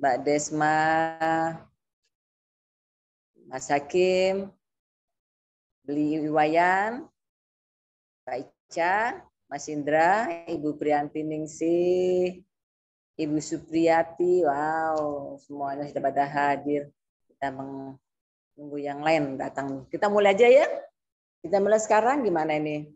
Mbak Desma, Mas Hakim, Beli Iwayan, Pak Ica, Mas Indra, Ibu Priyanti Ningsih, Ibu Supriyati, wow, semuanya sudah pada hadir. Kita menunggu yang lain datang. Kita mulai aja ya. Kita mulai sekarang gimana ini?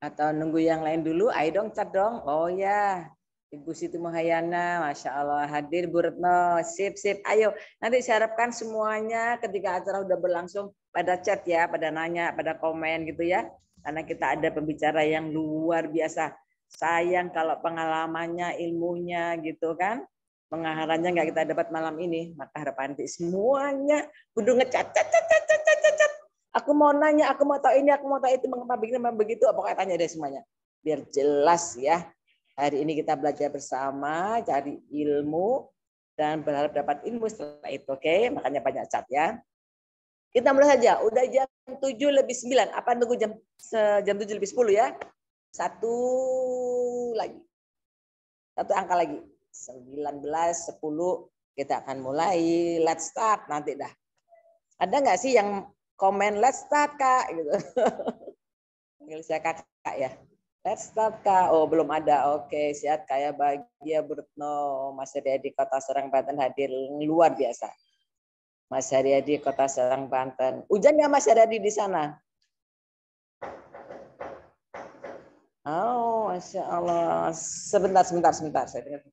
Atau nunggu yang lain dulu? Ayo dong, cat dong. Oh ya, Ibu Siti Mahayana, Masya Allah hadir. Bu Retno, sip. Ayo, nanti saya harapkan semuanya ketika acara udah berlangsung pada chat ya, pada nanya, pada komen gitu ya. Karena kita ada pembicara yang luar biasa. Sayang kalau pengalamannya, ilmunya gitu kan. Pengaharannya nggak kita dapat malam ini. Maka harapan nanti semuanya kudu ngecat. Aku mau nanya, aku mau tahu ini, aku mau tahu itu, mengapa begini, mengapa begitu. Pokoknya tanya deh semuanya. Biar jelas ya. Hari ini kita belajar bersama, cari ilmu, dan berharap dapat ilmu setelah itu. Oke, makanya banyak chat ya. Kita mulai saja. Udah jam 7:09. Apa nunggu jam 7:10 ya? Satu lagi. Satu angka lagi. 19, 10. Kita akan mulai. Let's start nanti dah. Ada nggak sih yang komen let's start Kak? Gitu. Panggil saya kakak ya. Let's start Kak. Oh belum ada. Oke, sehat kaya bahagia Bu Retno. Mas Haryadi Kota Serang Banten hadir luar biasa. Mas Haryadi Kota Serang Banten. Hujan nggak Mas Haryadi di sana? Oh, Masya Allah. Sebentar. Saya dengar.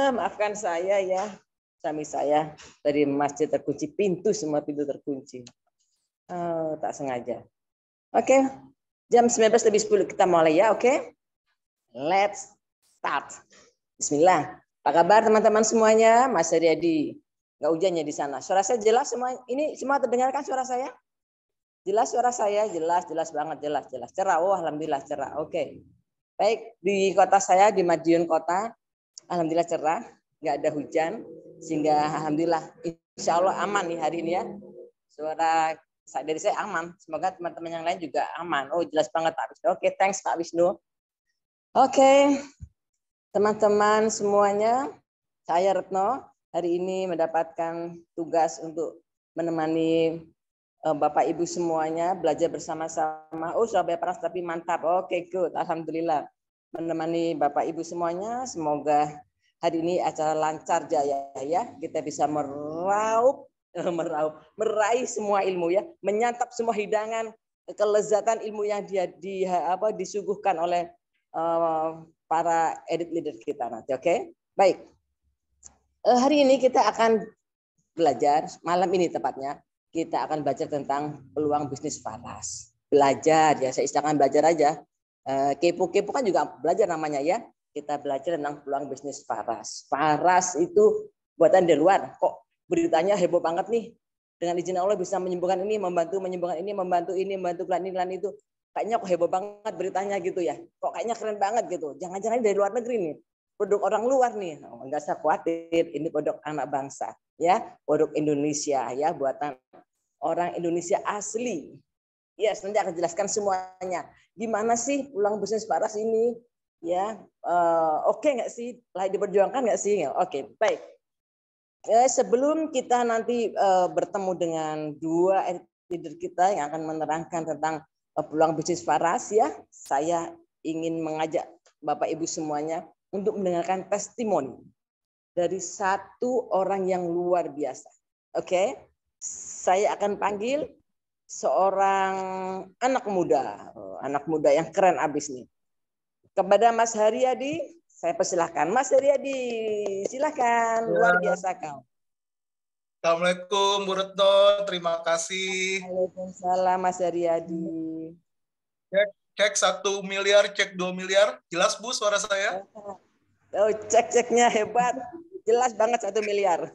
Maafkan saya ya. Suami saya dari masjid terkunci, semua pintu terkunci. Oh, tak sengaja. Oke, jam 19:10 kita mulai ya, oke? Let's start. Bismillah. Apa kabar teman-teman semuanya? Mas Haryadi, nggak hujannya di sana. Suara saya jelas semua? Ini semua terdengarkan suara saya? Jelas suara saya? Jelas banget, jelas. Cerah, oh alhamdulillah cerah. Oke. Baik, di kota saya, di Madiun Kota, alhamdulillah cerah, nggak ada hujan, sehingga alhamdulillah insya Allah aman nih hari ini ya. Suara dari saya aman, semoga teman-teman yang lain juga aman. Oh jelas banget Pak Wisnu. Oke, thanks Pak Wisnu. Oke, teman-teman semuanya, saya Retno hari ini mendapatkan tugas untuk menemani Bapak Ibu semuanya belajar bersama-sama. Oh Surabaya Paras tapi mantap. Oke, good, alhamdulillah menemani Bapak Ibu semuanya. Semoga hari ini acara lancar jaya ya. Kita bisa meraih semua ilmu ya, menyantap semua hidangan kelezatan ilmu yang disuguhkan oleh para edit leader kita nanti. Oke, baik. Hari ini kita akan belajar, malam ini tepatnya, kita akan belajar tentang peluang bisnis faras. Belajar ya, saya istilahkan belajar aja. Kepo-kepo kan juga belajar namanya ya. Kita belajar tentang peluang bisnis faras. Faras itu buatan di luar. Kok beritanya heboh banget nih. Dengan izin Allah bisa menyembuhkan ini, membantu menyembuhkan ini, membantu iklan itu. Kayaknya kok heboh banget beritanya gitu ya. Kok kayaknya keren banget gitu. Jangan-jangan dari luar negeri nih. Produk orang luar nih. Enggak usah khawatir, ini produk anak bangsa ya, produk Indonesia ya, buatan orang Indonesia asli. Ya, nanti akan jelaskan semuanya. Gimana sih peluang bisnis faras ini? Ya, oke nggak sih? Layak diperjuangkan nggak sih? Oke, baik. Sebelum kita nanti bertemu dengan dua leader kita yang akan menerangkan tentang peluang bisnis faras ya, saya ingin mengajak Bapak Ibu semuanya untuk mendengarkan testimoni dari satu orang yang luar biasa. Oke, saya akan panggil seorang anak muda yang keren abis nih. Kepada Mas Haryadi, saya persilahkan. Mas Haryadi, silakan. Luar biasa kau. Assalamualaikum Bu Retno, terima kasih. Waalaikumsalam Mas Haryadi. Cek 1 miliar, cek 2 miliar. Jelas Bu suara saya? Oh, cek-ceknya hebat. Jelas banget 1 miliar.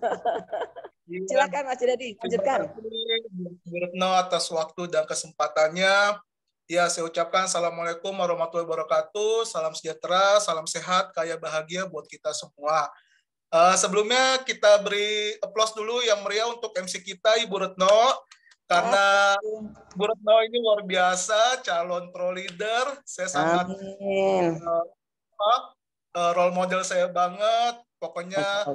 Silakan Mas Haryadi, lanjutkan. Terima kasih Bu Retno atas waktu dan kesempatannya. Ya, saya ucapkan Assalamualaikum warahmatullahi wabarakatuh. Salam sejahtera, salam sehat, kaya bahagia buat kita semua. Sebelumnya kita beri aplaus dulu yang meriah untuk MC kita, Ibu Retno. Karena Bu Retno ini luar biasa, calon pro leader. Saya sangat role model saya banget. Pokoknya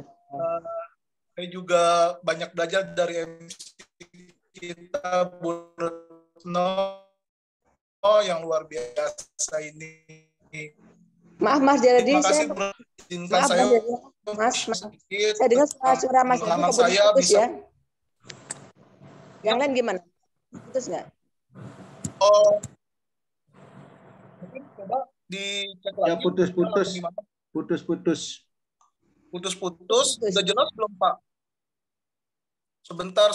saya juga banyak belajar dari MC kita, Bu Retno, yang luar biasa ini. Maaf Mas Jadi, saya saya dengar suara Mas Jadi putus ya. Yang lain gimana? Putus nggak? Oh, mungkin coba dicek lagi. Ya putus-putus. Udah jelas belum Pak? Sebentar.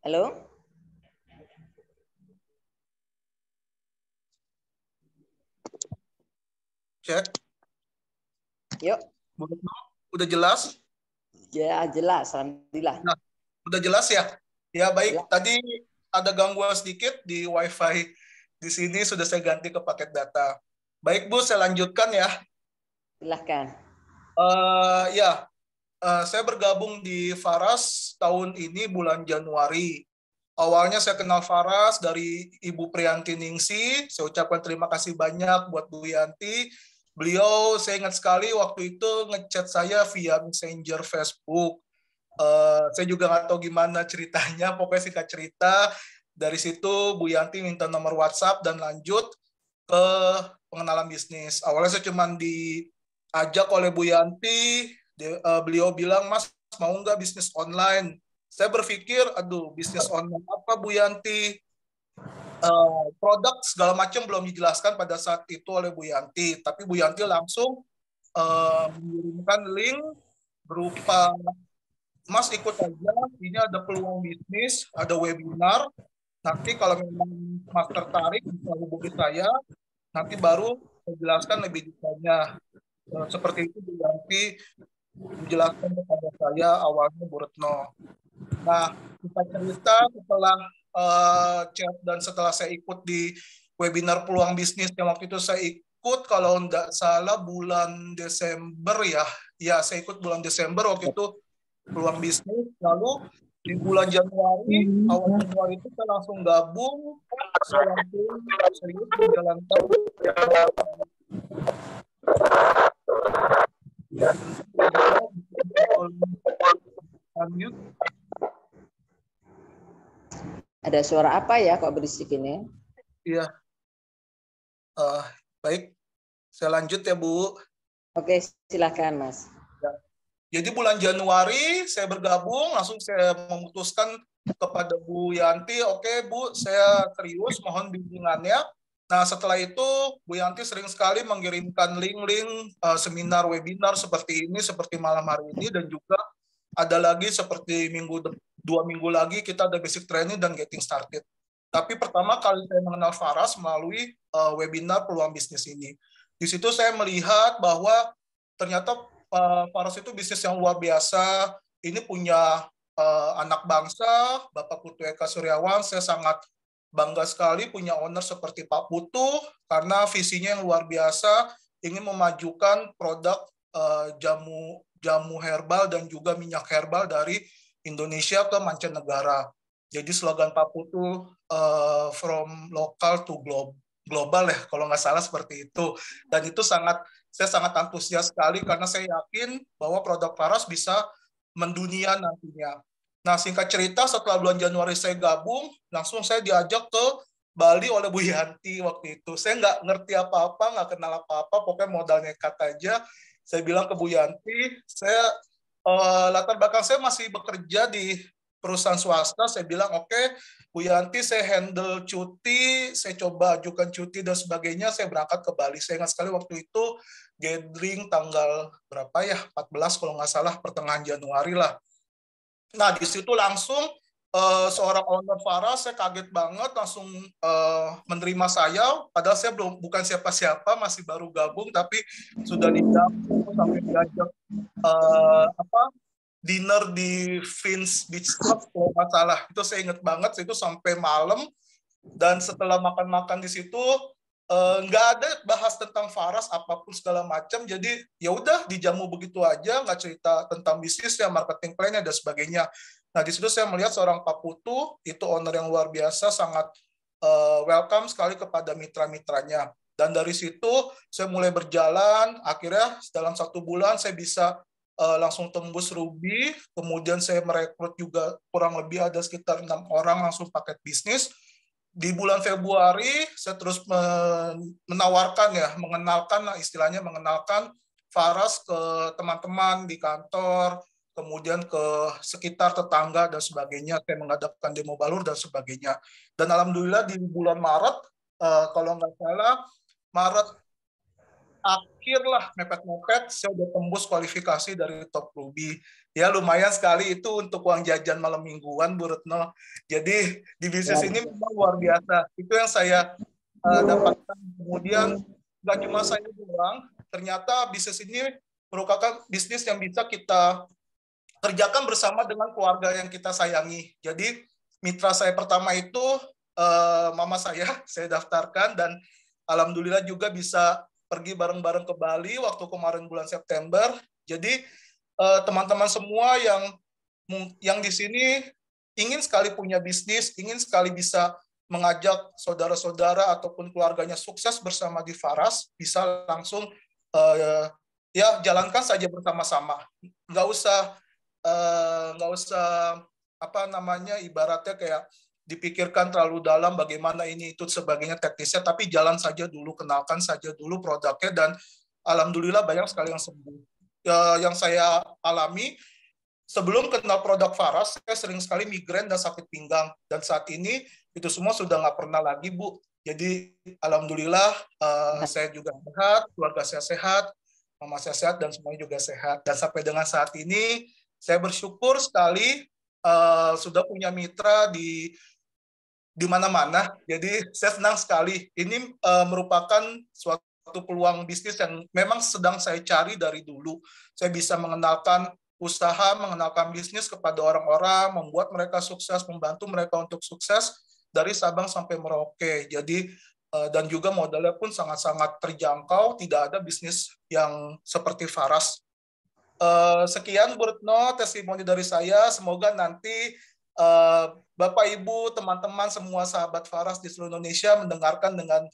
Halo? Cek. Yuk. Udah jelas? Ya, jelas. Alhamdulillah. Nah, udah jelas ya? Ya, baik. Ya. Tadi ada gangguan sedikit di WiFi di sini, sudah saya ganti ke paket data. Baik, Bu, saya lanjutkan ya. Silahkan. Saya bergabung di Faras tahun ini bulan Januari. Awalnya saya kenal Faras dari Ibu Priyanti Ningsih. Saya ucapkan terima kasih banyak buat Bu Yanti. Beliau, saya ingat sekali waktu itu ngechat saya via Messenger Facebook. Saya juga nggak tahu gimana ceritanya, pokoknya singkat cerita. Dari situ Bu Yanti minta nomor WhatsApp dan lanjut ke pengenalan bisnis. Awalnya saya cuma diajak oleh Bu Yanti. Beliau bilang, Mas mau nggak bisnis online? Saya berpikir, aduh bisnis online apa Bu Yanti? Produk segala macam belum dijelaskan pada saat itu oleh Bu Yanti. Tapi Bu Yanti langsung mengirimkan link berupa, Mas ikut aja, ini ada peluang bisnis, ada webinar. Nanti kalau memang Mas tertarik, bisa hubungi saya. Nanti baru saya jelaskan lebih detailnya. Seperti itu Bu Yanti menjelaskan kepada saya awalnya Bu Retno. Nah, kita cerita setelah chat dan setelah saya ikut di webinar peluang bisnis yang waktu itu saya ikut kalau tidak salah bulan Desember ya. Ya, saya ikut bulan Desember waktu itu peluang bisnis. Lalu di bulan Januari, awal Januari itu saya langsung gabung, saya langsung serius menjalankan Ada suara apa ya kok berisik ini? Iya. Baik, saya lanjut ya Bu. Oke, silakan Mas. Ya. Jadi bulan Januari saya bergabung, langsung saya memutuskan kepada Bu Yanti, oke Bu, saya serius mohon bimbingannya. Nah setelah itu Bu Yanti sering sekali mengirimkan link-link seminar webinar seperti ini, seperti malam hari ini, dan juga ada lagi seperti 2 minggu lagi kita ada basic training dan getting started. Tapi pertama kali saya mengenal Faras melalui webinar peluang bisnis ini. Di situ saya melihat bahwa ternyata Faras itu bisnis yang luar biasa. Ini punya anak bangsa, Bapak Putu Eka Suryawan. Saya sangat bangga sekali punya owner seperti Pak Putu, karena visinya yang luar biasa, ingin memajukan produk jamu herbal dan juga minyak herbal dari Indonesia ke mancanegara. Jadi slogan Pak Putu, from local to global ya, kalau nggak salah seperti itu. Dan itu saya sangat antusias sekali karena saya yakin bahwa produk Faras bisa mendunia nantinya. Nah, singkat cerita, setelah bulan Januari saya gabung, langsung saya diajak ke Bali oleh Bu Yanti waktu itu. Saya nggak ngerti apa-apa, nggak kenal apa-apa, pokoknya modal nekat aja. Saya bilang ke Bu Yanti, saya latar belakang saya masih bekerja di perusahaan swasta. Saya bilang, oke, Bu Yanti, saya handle cuti, saya coba ajukan cuti dan sebagainya, saya berangkat ke Bali. Saya ingat sekali waktu itu gathering tanggal berapa ya, 14 kalau nggak salah, pertengahan Januari lah. Nah, di situ langsung seorang owner Faras, saya kaget banget, langsung menerima saya, padahal saya bukan siapa-siapa, masih baru gabung, tapi sudah dijamu sampai diajak dinner di Vince Beach Club kalau nggak salah. Itu saya ingat banget, itu sampai malam, dan setelah makan-makan di situ, nggak ada bahas tentang Faras apapun segala macam, jadi ya udah dijamu begitu aja, nggak cerita tentang bisnisnya, marketing plan-nya dan sebagainya. Nah di situ saya melihat seorang Pak Putu itu owner yang luar biasa, sangat welcome sekali kepada mitra-mitranya. Dan dari situ saya mulai berjalan, akhirnya dalam 1 bulan saya bisa langsung tembus Ruby, kemudian saya merekrut juga kurang lebih ada sekitar 6 orang langsung paket bisnis. Di bulan Februari saya terus menawarkan ya, mengenalkan lah istilahnya, mengenalkan Faras ke teman-teman di kantor, kemudian ke sekitar tetangga dan sebagainya, kayak mengadakan demo balur dan sebagainya. Dan alhamdulillah di bulan Maret, kalau nggak salah, Maret akhir lah, mepet-mepet, saya udah tembus kualifikasi dari Top Ruby. Ya lumayan sekali itu untuk uang jajan malam mingguan, Bu Retno. Jadi di bisnis ini memang luar biasa. Itu yang saya dapatkan. Kemudian nggak cuma saya doang, ternyata bisnis ini merupakan bisnis yang bisa kita kerjakan bersama dengan keluarga yang kita sayangi. Jadi mitra saya pertama itu mama saya daftarkan, dan alhamdulillah juga bisa pergi bareng-bareng ke Bali waktu kemarin bulan September. Jadi teman-teman semua yang di sini ingin sekali punya bisnis, ingin sekali bisa mengajak saudara-saudara ataupun keluarganya sukses bersama di Faras, bisa langsung ya jalankan saja bersama-sama. Nggak usah apa namanya, ibaratnya kayak dipikirkan terlalu dalam bagaimana ini itu sebagainya teknisnya, tapi jalan saja dulu, kenalkan saja dulu produknya, dan alhamdulillah banyak sekali yang sembuh. Yang saya alami sebelum kenal produk Faras, saya sering sekali migrain dan sakit pinggang, dan saat ini itu semua sudah nggak pernah lagi, Bu. Jadi alhamdulillah saya juga sehat, keluarga saya sehat, mama saya sehat, dan semuanya juga sehat. Dan sampai dengan saat ini saya bersyukur sekali sudah punya mitra di mana-mana. Jadi saya senang sekali. Ini merupakan suatu peluang bisnis yang memang sedang saya cari dari dulu. Saya bisa mengenalkan usaha, mengenalkan bisnis kepada orang-orang, membuat mereka sukses, membantu mereka untuk sukses dari Sabang sampai Merauke. Jadi dan juga modalnya pun sangat-sangat terjangkau, tidak ada bisnis yang seperti Faras. Sekian Bu Retno, testimoni dari saya. Semoga nanti Bapak, Ibu, teman-teman, semua sahabat Faras di seluruh Indonesia mendengarkan dengan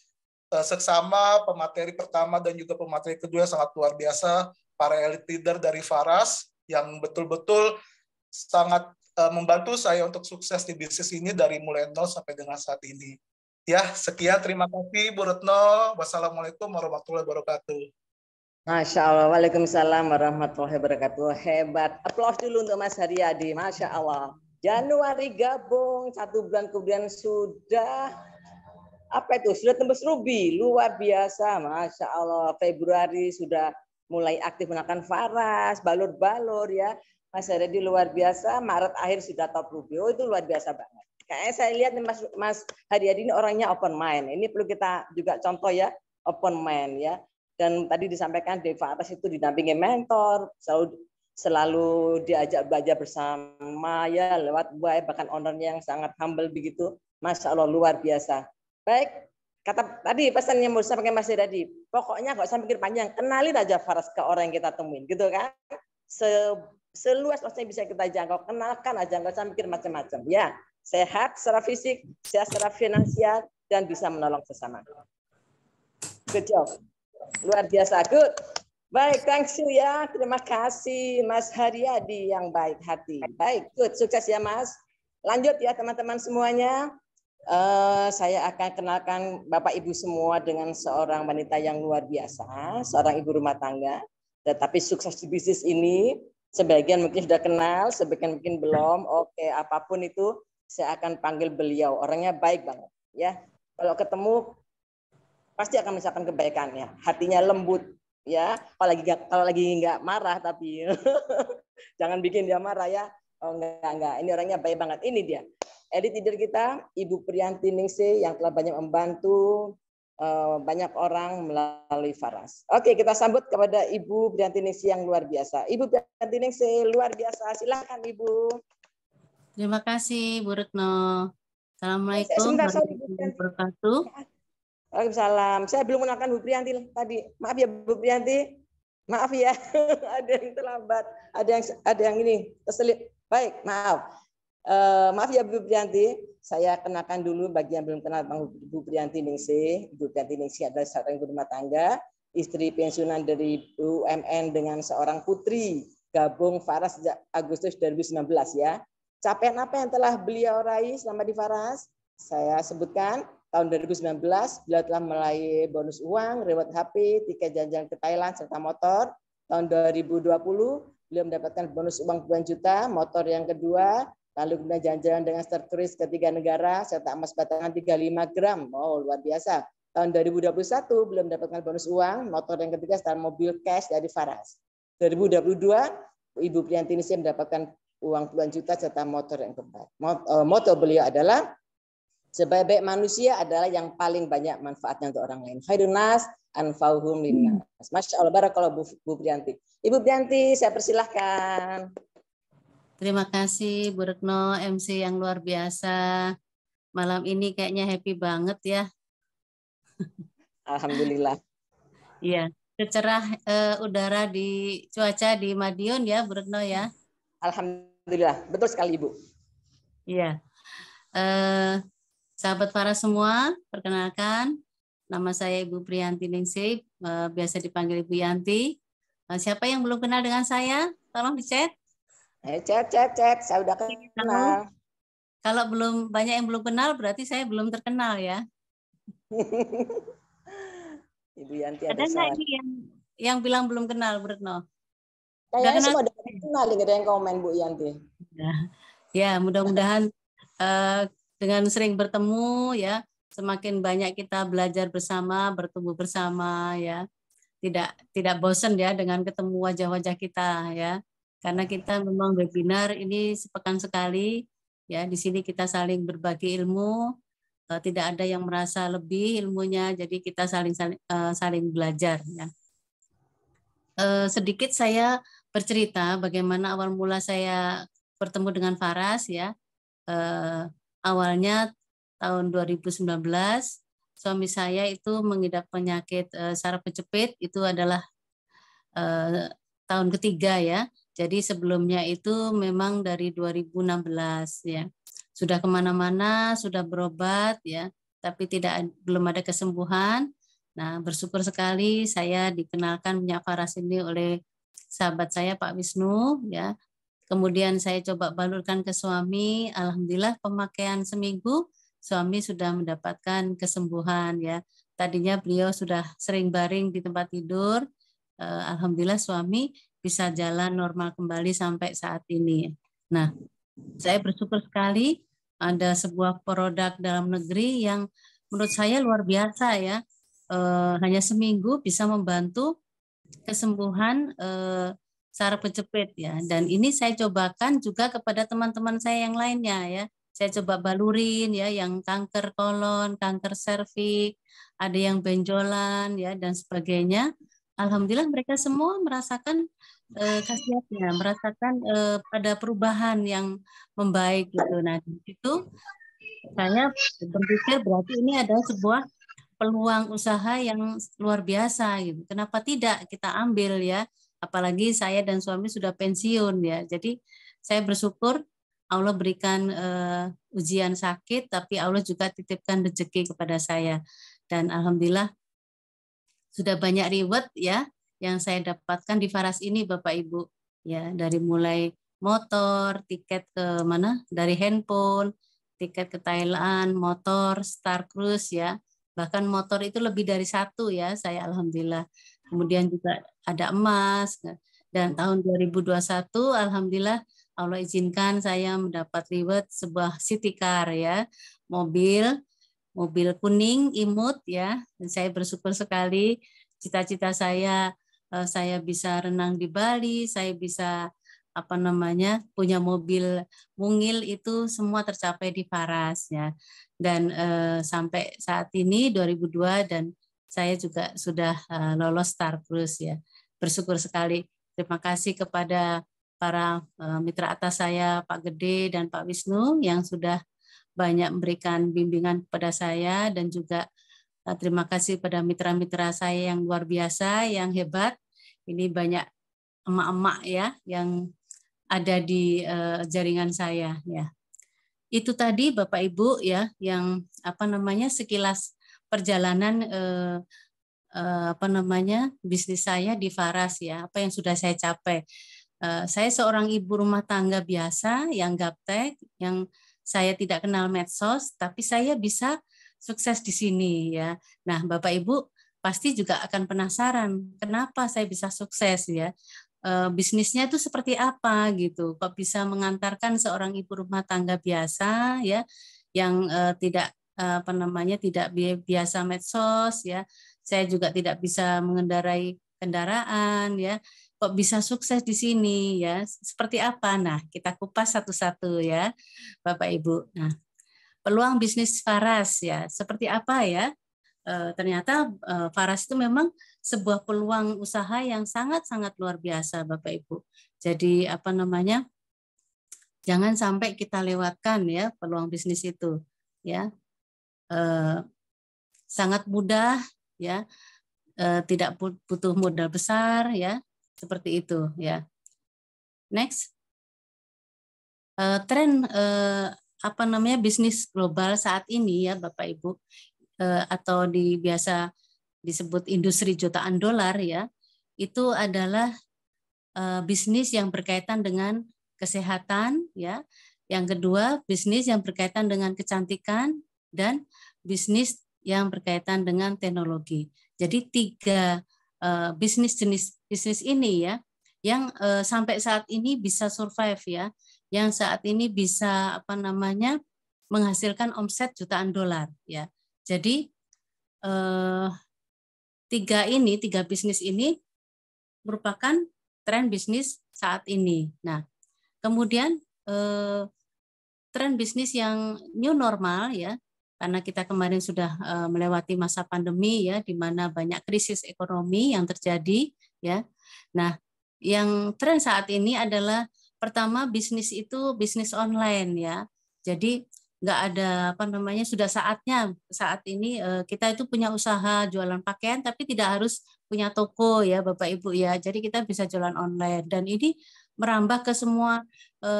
seksama pemateri pertama dan juga pemateri kedua yang sangat luar biasa, para elite leader dari Faras yang betul-betul sangat membantu saya untuk sukses di bisnis ini dari mulai nol sampai dengan saat ini. Ya, sekian. Terima kasih Bu Retno. Wassalamualaikum warahmatullahi wabarakatuh. Masya Allah, waalaikumsalam warahmatullahi wabarakatuh. Hebat. Aplaus dulu untuk Mas Haryadi. Masya Allah. Januari gabung, 1 bulan kemudian sudah sudah tembus Ruby, luar biasa, Masya Allah. Februari sudah mulai aktif menggunakan Faras, balur-balur ya. Mas Haryadi luar biasa, Maret akhir sudah top Ruby. Oh, itu luar biasa banget. Kayaknya saya lihat Mas Haryadi ini orangnya open mind. Ini perlu kita juga contoh ya, open mind ya. Dan tadi disampaikan di Faras itu didampingi mentor, selalu diajak belajar bersama ya lewat buaya, bahkan ownernya yang sangat humble begitu. Masya Allah luar biasa. Baik, kata tadi pesan yang mau disampaikan Mas Haryadi, pokoknya nggak usah pikir panjang, kenalin aja Faras ke orang yang kita temuin, gitu kan? Seluas-luasnya bisa kita jangkau, kenalkan aja, nggak usah mikir macam-macam. Ya, sehat secara fisik, sehat secara finansial, dan bisa menolong sesama. Good job, luar biasa, good. Baik, thanks you ya. Terima kasih Mas Haryadi yang baik hati. Baik, good. Sukses ya Mas. Lanjut ya teman-teman semuanya. Saya akan kenalkan Bapak Ibu semua dengan seorang wanita yang luar biasa. Seorang ibu rumah tangga. Tetapi sukses di bisnis ini. Sebagian mungkin sudah kenal, sebagian mungkin belum. Oke, apapun itu saya akan panggil beliau. Orangnya baik banget. Ya, kalau ketemu pasti akan mengucapkan kebaikannya. Hatinya lembut. Ya, kalau lagi nggak marah tapi jangan bikin dia marah ya. Oh enggak. Ini orangnya baik banget. Ini dia. Elite leader kita, Ibu Priyanti Ningsih yang telah banyak membantu banyak orang melalui Faras. Oke, kita sambut kepada Ibu Priyanti Ningsih yang luar biasa. Ibu Priyanti Ningsih luar biasa. Silakan Ibu. Terima kasih Bu Retno. Assalamualaikum warahmatullahi wabarakatuh. Waalaikumsalam. Saya belum mengenalkan Bu Priyanti tadi. Maaf ya Bu Priyanti. Maaf ya. Ada yang terlambat. Ada yang ini terselip. Baik, maaf. Maaf ya Bu Priyanti. Saya kenalkan dulu bagi yang belum kenal Bu Priyanti Ningsih. Bu Priyanti Ningsih adalah seorang ibu rumah tangga, istri pensiunan dari BUMN dengan seorang putri. Gabung Faras sejak Agustus 2019 ya. Capaian apa yang telah beliau raih selama di Faras? Saya sebutkan. Tahun 2019, beliau telah meraih bonus uang, reward HP, tiket jalan-jalan ke Thailand, serta motor. Tahun 2020, beliau mendapatkan bonus uang puluhan juta, motor yang kedua, lalu kemudian jalan-jalan dengan Star Cruise ke 3 negara, serta emas batangan 35 gram. Oh, luar biasa. Tahun 2021, beliau mendapatkan bonus uang, motor yang ketiga, serta mobil cash dari Faras. 2022, Ibu Priyanti Ningsih mendapatkan uang puluhan juta, serta motor yang keempat. Moto beliau adalah, sebaik-baik manusia adalah yang paling banyak manfaatnya untuk orang lain. Khairun nas anfa'uhum linnas. Masya Allah, barakallah Bu Priyanti. Ibu Priyanti, saya persilahkan. Terima kasih Bu Retno, MC yang luar biasa. Malam ini kayaknya happy banget ya. Alhamdulillah. Iya, cerah udara di cuaca di Madiun ya Bu Retno ya. Alhamdulillah, betul sekali Ibu. Iya. Sahabat Faras semua, perkenalkan, nama saya Ibu Priyanti Ningsih, biasa dipanggil Ibu Yanti. Siapa yang belum kenal dengan saya? Tolong di chat. Chat, saya udah kenal. Kalau belum banyak yang belum kenal, berarti saya belum terkenal ya. Ibu Yanti ada nggak ini yang bilang belum kenal, Bu Retno? Kayaknya semua udah kenal, nggak ada yang komen Bu Yanti. Ya, mudah-mudahan dengan sering bertemu ya, semakin banyak kita belajar bersama, bertumbuh bersama ya. Tidak bosan ya dengan ketemu wajah-wajah kita ya. Karena kita memang webinar ini sepekan sekali ya, di sini kita saling berbagi ilmu, tidak ada yang merasa lebih ilmunya, jadi kita saling belajar ya. Sedikit saya bercerita bagaimana awal mula saya bertemu dengan Faras ya. Awalnya tahun 2019 suami saya itu mengidap penyakit saraf kejepit, itu adalah tahun ketiga ya. Jadi sebelumnya itu memang dari 2016 ya. Sudah kemana-mana, sudah berobat ya, tapi belum ada kesembuhan. Nah, bersyukur sekali saya dikenalkan minyak Faras ini oleh sahabat saya Pak Wisnu ya. Kemudian saya coba balurkan ke suami, alhamdulillah pemakaian seminggu suami sudah mendapatkan kesembuhan ya. Tadinya beliau sudah sering baring di tempat tidur, alhamdulillah suami bisa jalan normal kembali sampai saat ini. Nah, saya bersyukur sekali ada sebuah produk dalam negeri yang menurut saya luar biasa ya. Hanya seminggu bisa membantu kesembuhan saraf kejepit ya, dan ini saya cobakan juga kepada teman-teman saya yang lainnya ya. Saya coba balurin ya, yang kanker kolon, kanker serviks, ada yang benjolan ya dan sebagainya. Alhamdulillah mereka semua merasakan khasiatnya, merasakan pada perubahan yang membaik gitu. Nah di situ saya berpikir berarti ini adalah sebuah peluang usaha yang luar biasa gitu. Kenapa tidak kita ambil ya? Apalagi saya dan suami sudah pensiun ya. Jadi saya bersyukur Allah berikan ujian sakit, tapi Allah juga titipkan rezeki kepada saya. Dan alhamdulillah sudah banyak reward ya yang saya dapatkan di Faras ini Bapak Ibu. Ya, dari mulai motor, tiket ke mana? Dari handphone, tiket ke Thailand, motor, Star Cruise ya. Bahkan motor itu lebih dari satu ya, saya alhamdulillah. Kemudian juga ada emas. Dan tahun 2021 alhamdulillah Allah izinkan saya mendapat reward sebuah city car ya, mobil kuning imut ya. Dan saya bersyukur sekali, cita-cita saya bisa renang di Bali, saya bisa punya mobil mungil, itu semua tercapai di Faras ya. Dan sampai saat ini 2002 dan saya juga sudah lolos Star Cruise ya. Bersyukur sekali. Terima kasih kepada para mitra atas saya Pak Gede dan Pak Wisnu yang sudah banyak memberikan bimbingan kepada saya, dan juga Terima kasih pada mitra-mitra saya yang luar biasa, yang hebat. Ini banyak emak-emak ya yang ada di jaringan saya ya. Itu tadi Bapak Ibu ya yang sekilas perjalanan bisnis saya di Faras ya, apa yang sudah saya capai. Saya seorang ibu rumah tangga biasa yang gaptek, yang saya tidak kenal medsos, tapi saya bisa sukses di sini ya. Nah, Bapak Ibu pasti juga akan penasaran kenapa saya bisa sukses ya. Bisnisnya itu seperti apa gitu. Kok bisa mengantarkan seorang ibu rumah tangga biasa ya yang tidak tidak biasa medsos ya. Saya juga tidak bisa mengendarai kendaraan ya. Kok bisa sukses di sini ya? Seperti apa? Nah, kita kupas satu-satu ya, Bapak Ibu. Nah, peluang bisnis Faras ya, seperti apa ya? Ternyata Faras itu memang sebuah peluang usaha yang sangat-sangat luar biasa, Bapak Ibu. Jadi jangan sampai kita lewatkan ya peluang bisnis itu ya. Sangat mudah ya, tidak butuh modal besar ya, seperti itu ya. Next. Tren bisnis global saat ini ya Bapak Ibu, atau biasa disebut industri jutaan dolar ya, itu adalah bisnis yang berkaitan dengan kesehatan ya. Yang kedua, bisnis yang berkaitan dengan kecantikan, dan bisnis yang berkaitan dengan teknologi. Jadi 3 bisnis jenis bisnis ini ya yang sampai saat ini bisa survive ya, yang saat ini bisa menghasilkan omset jutaan dolar ya. Jadi 3 bisnis ini merupakan tren bisnis saat ini. Nah, kemudian tren bisnis yang new normal ya, karena kita kemarin sudah melewati masa pandemi ya, di mana banyak krisis ekonomi yang terjadi ya. Nah, yang tren saat ini adalah pertama bisnis itu bisnis online ya. Jadi nggak ada sudah saatnya saat ini kita itu punya usaha jualan pakaian tapi tidak harus punya toko ya Bapak Ibu ya. Jadi kita bisa jualan online, dan ini merambah ke semua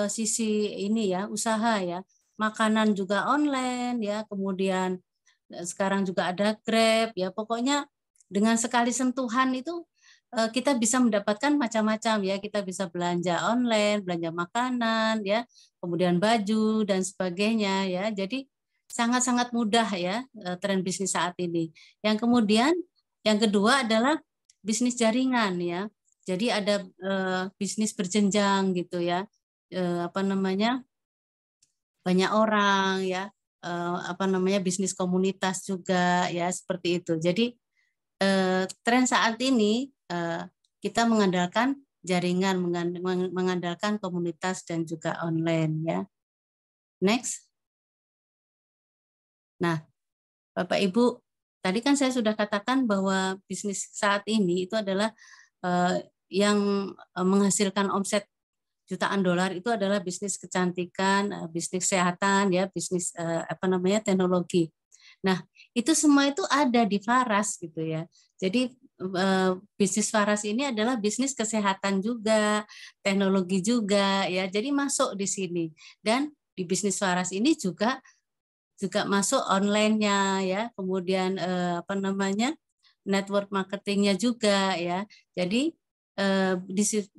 sisi ini ya, usaha ya. Makanan juga online ya, kemudian sekarang juga ada Grab ya. Pokoknya dengan sekali sentuhan itu kita bisa mendapatkan macam-macam ya. Kita bisa belanja online, belanja makanan ya, kemudian baju dan sebagainya ya. Jadi sangat-sangat mudah ya tren bisnis saat ini. Yang kemudian yang kedua adalah bisnis jaringan ya. Jadi ada bisnis berjenjang gitu ya. Banyak orang ya, bisnis komunitas juga ya, seperti itu. Jadi tren saat ini kita mengandalkan jaringan, mengandalkan komunitas dan juga online ya. Next. Nah, Bapak Ibu, tadi kan saya sudah katakan bahwa bisnis saat ini itu adalah yang menghasilkan omset jutaan dolar itu adalah bisnis kecantikan, bisnis kesehatan ya, bisnis teknologi. Nah, itu semua itu ada di Faras gitu ya. Jadi bisnis Faras ini adalah bisnis kesehatan juga, teknologi juga ya. Jadi masuk di sini. Dan di bisnis Faras ini juga masuk online-nya ya. Kemudian network marketingnya juga ya. Jadi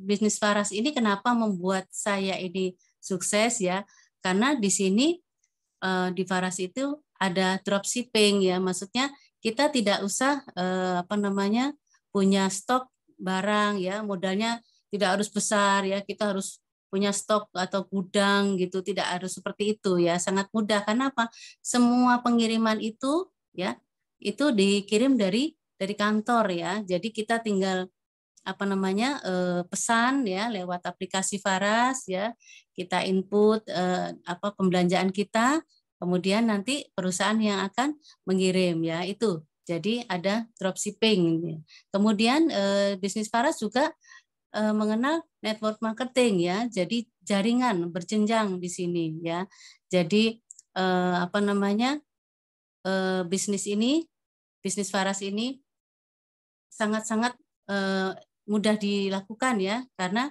bisnis Faras ini kenapa membuat saya ini sukses ya? Karena di sini di Faras itu ada dropshipping ya, maksudnya kita tidak usah punya stok barang ya, modalnya tidak harus besar ya, kita harus punya stok atau gudang gitu, tidak harus seperti itu ya, sangat mudah. Karena apa? Semua pengiriman itu ya itu dikirim dari kantor ya, jadi kita tinggal pesan ya lewat aplikasi Faras ya, kita input pembelanjaan kita, kemudian nanti perusahaan yang akan mengirim ya, itu. Jadi ada dropshipping. Kemudian bisnis Faras juga mengenal network marketing ya, jadi jaringan berjenjang di sini ya. Jadi bisnis ini bisnis Faras ini sangat-sangat mudah dilakukan ya, karena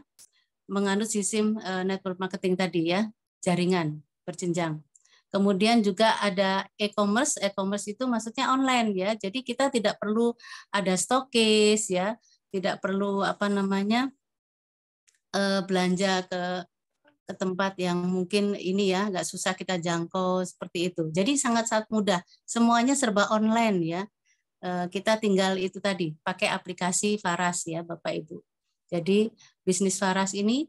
menganut sistem network marketing tadi ya, jaringan berjenjang. Kemudian juga ada e-commerce. E-commerce itu maksudnya online ya. Jadi kita tidak perlu ada stokis ya, tidak perlu belanja ke tempat yang mungkin ini ya nggak susah kita jangkau seperti itu. Jadi sangat-sangat mudah. Semuanya serba online ya. Kita tinggal itu tadi pakai aplikasi Faras ya Bapak Ibu. Jadi bisnis Faras ini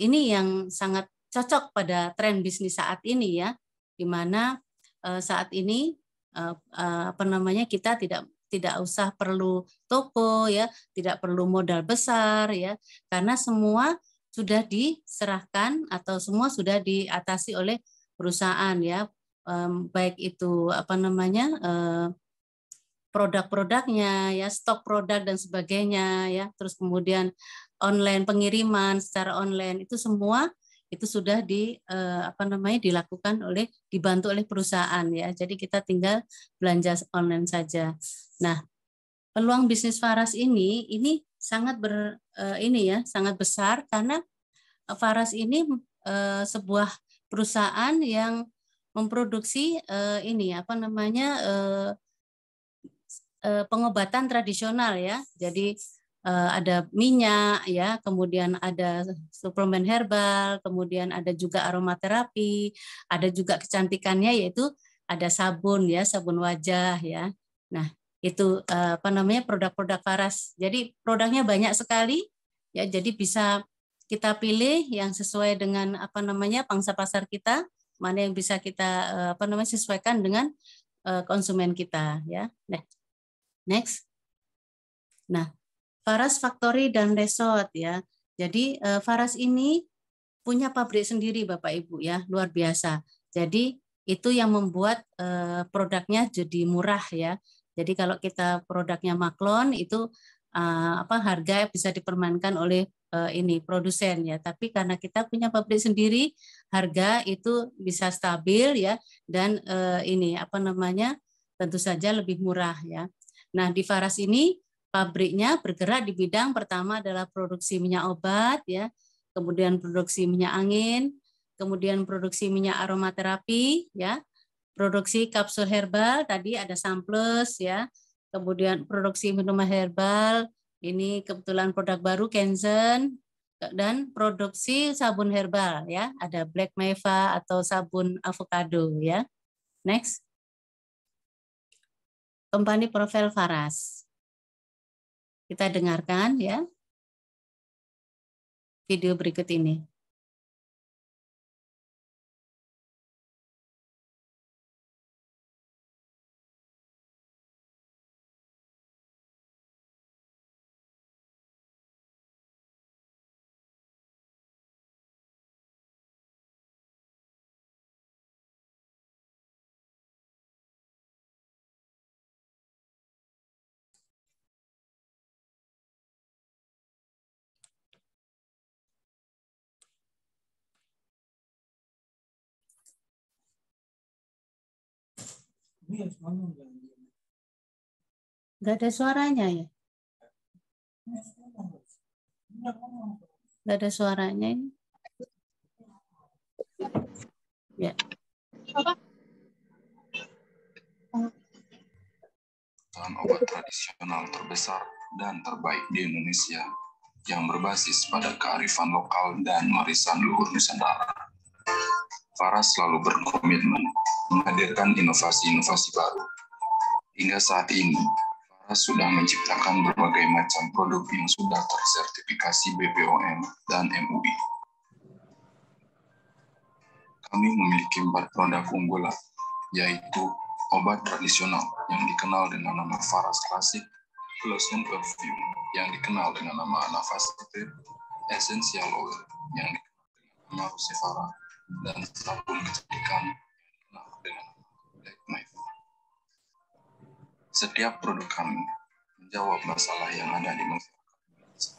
yang sangat cocok pada tren bisnis saat ini ya, di mana saat ini kita tidak usah perlu toko ya, tidak perlu modal besar ya, karena semua sudah diserahkan atau semua sudah diatasi oleh perusahaan ya, baik itu produk-produknya ya, stok produk dan sebagainya ya, terus kemudian online pengiriman secara online itu semua itu sudah dilakukan dibantu oleh perusahaan ya. Jadi kita tinggal belanja online saja. Nah, peluang bisnis Faras ini sangat sangat besar karena Faras ini sebuah perusahaan yang memproduksi pengobatan tradisional ya. Jadi ada minyak ya, kemudian ada suplemen herbal, kemudian ada juga aromaterapi, ada juga kecantikannya yaitu ada sabun ya, sabun wajah ya. Nah, itu produk-produk Faras. Jadi produknya banyak sekali ya, jadi bisa kita pilih yang sesuai dengan pangsa pasar kita, mana yang bisa kita sesuaikan dengan konsumen kita ya. Next. Nah, Faras Factory dan Resort ya. Jadi Faras ini punya pabrik sendiri Bapak Ibu ya, luar biasa. Jadi itu yang membuat produknya jadi murah ya. Jadi kalau kita produknya Maklon itu harga bisa dipermankan oleh produsen ya. Tapi karena kita punya pabrik sendiri, harga itu bisa stabil ya, dan tentu saja lebih murah ya. Nah, di Faras ini pabriknya bergerak di bidang pertama adalah produksi minyak obat ya, kemudian produksi minyak angin, kemudian produksi minyak aromaterapi ya, produksi kapsul herbal tadi ada Samplus ya, kemudian produksi minuman herbal, ini kebetulan produk baru Kenzen, dan produksi sabun herbal ya, ada Black Meva atau sabun avocado ya. Next. Company profil Faras. Kita dengarkan ya video berikut ini. Nggak ada suaranya ya? Nggak ada suaranya ini. Ya. Obat tradisional terbesar dan terbaik di Indonesia yang berbasis pada kearifan lokal dan warisan luhur Nusantara. Faras selalu berkomitmen menghadirkan inovasi-inovasi baru. Hingga saat ini, Faras sudah menciptakan berbagai macam produk yang sudah tersertifikasi BPOM dan MUI. Kami memiliki 4 produk unggulan, yaitu obat tradisional yang dikenal dengan nama Faras Klasik, Lotion Perfume yang dikenal dengan nama Nafasite, Essential Oil yang dikenal dengan nama Rusifara, dan sabun kecantikan yang dikenal dengan Black Meva. Setiap produk kami menjawab masalah yang ada di masyarakat.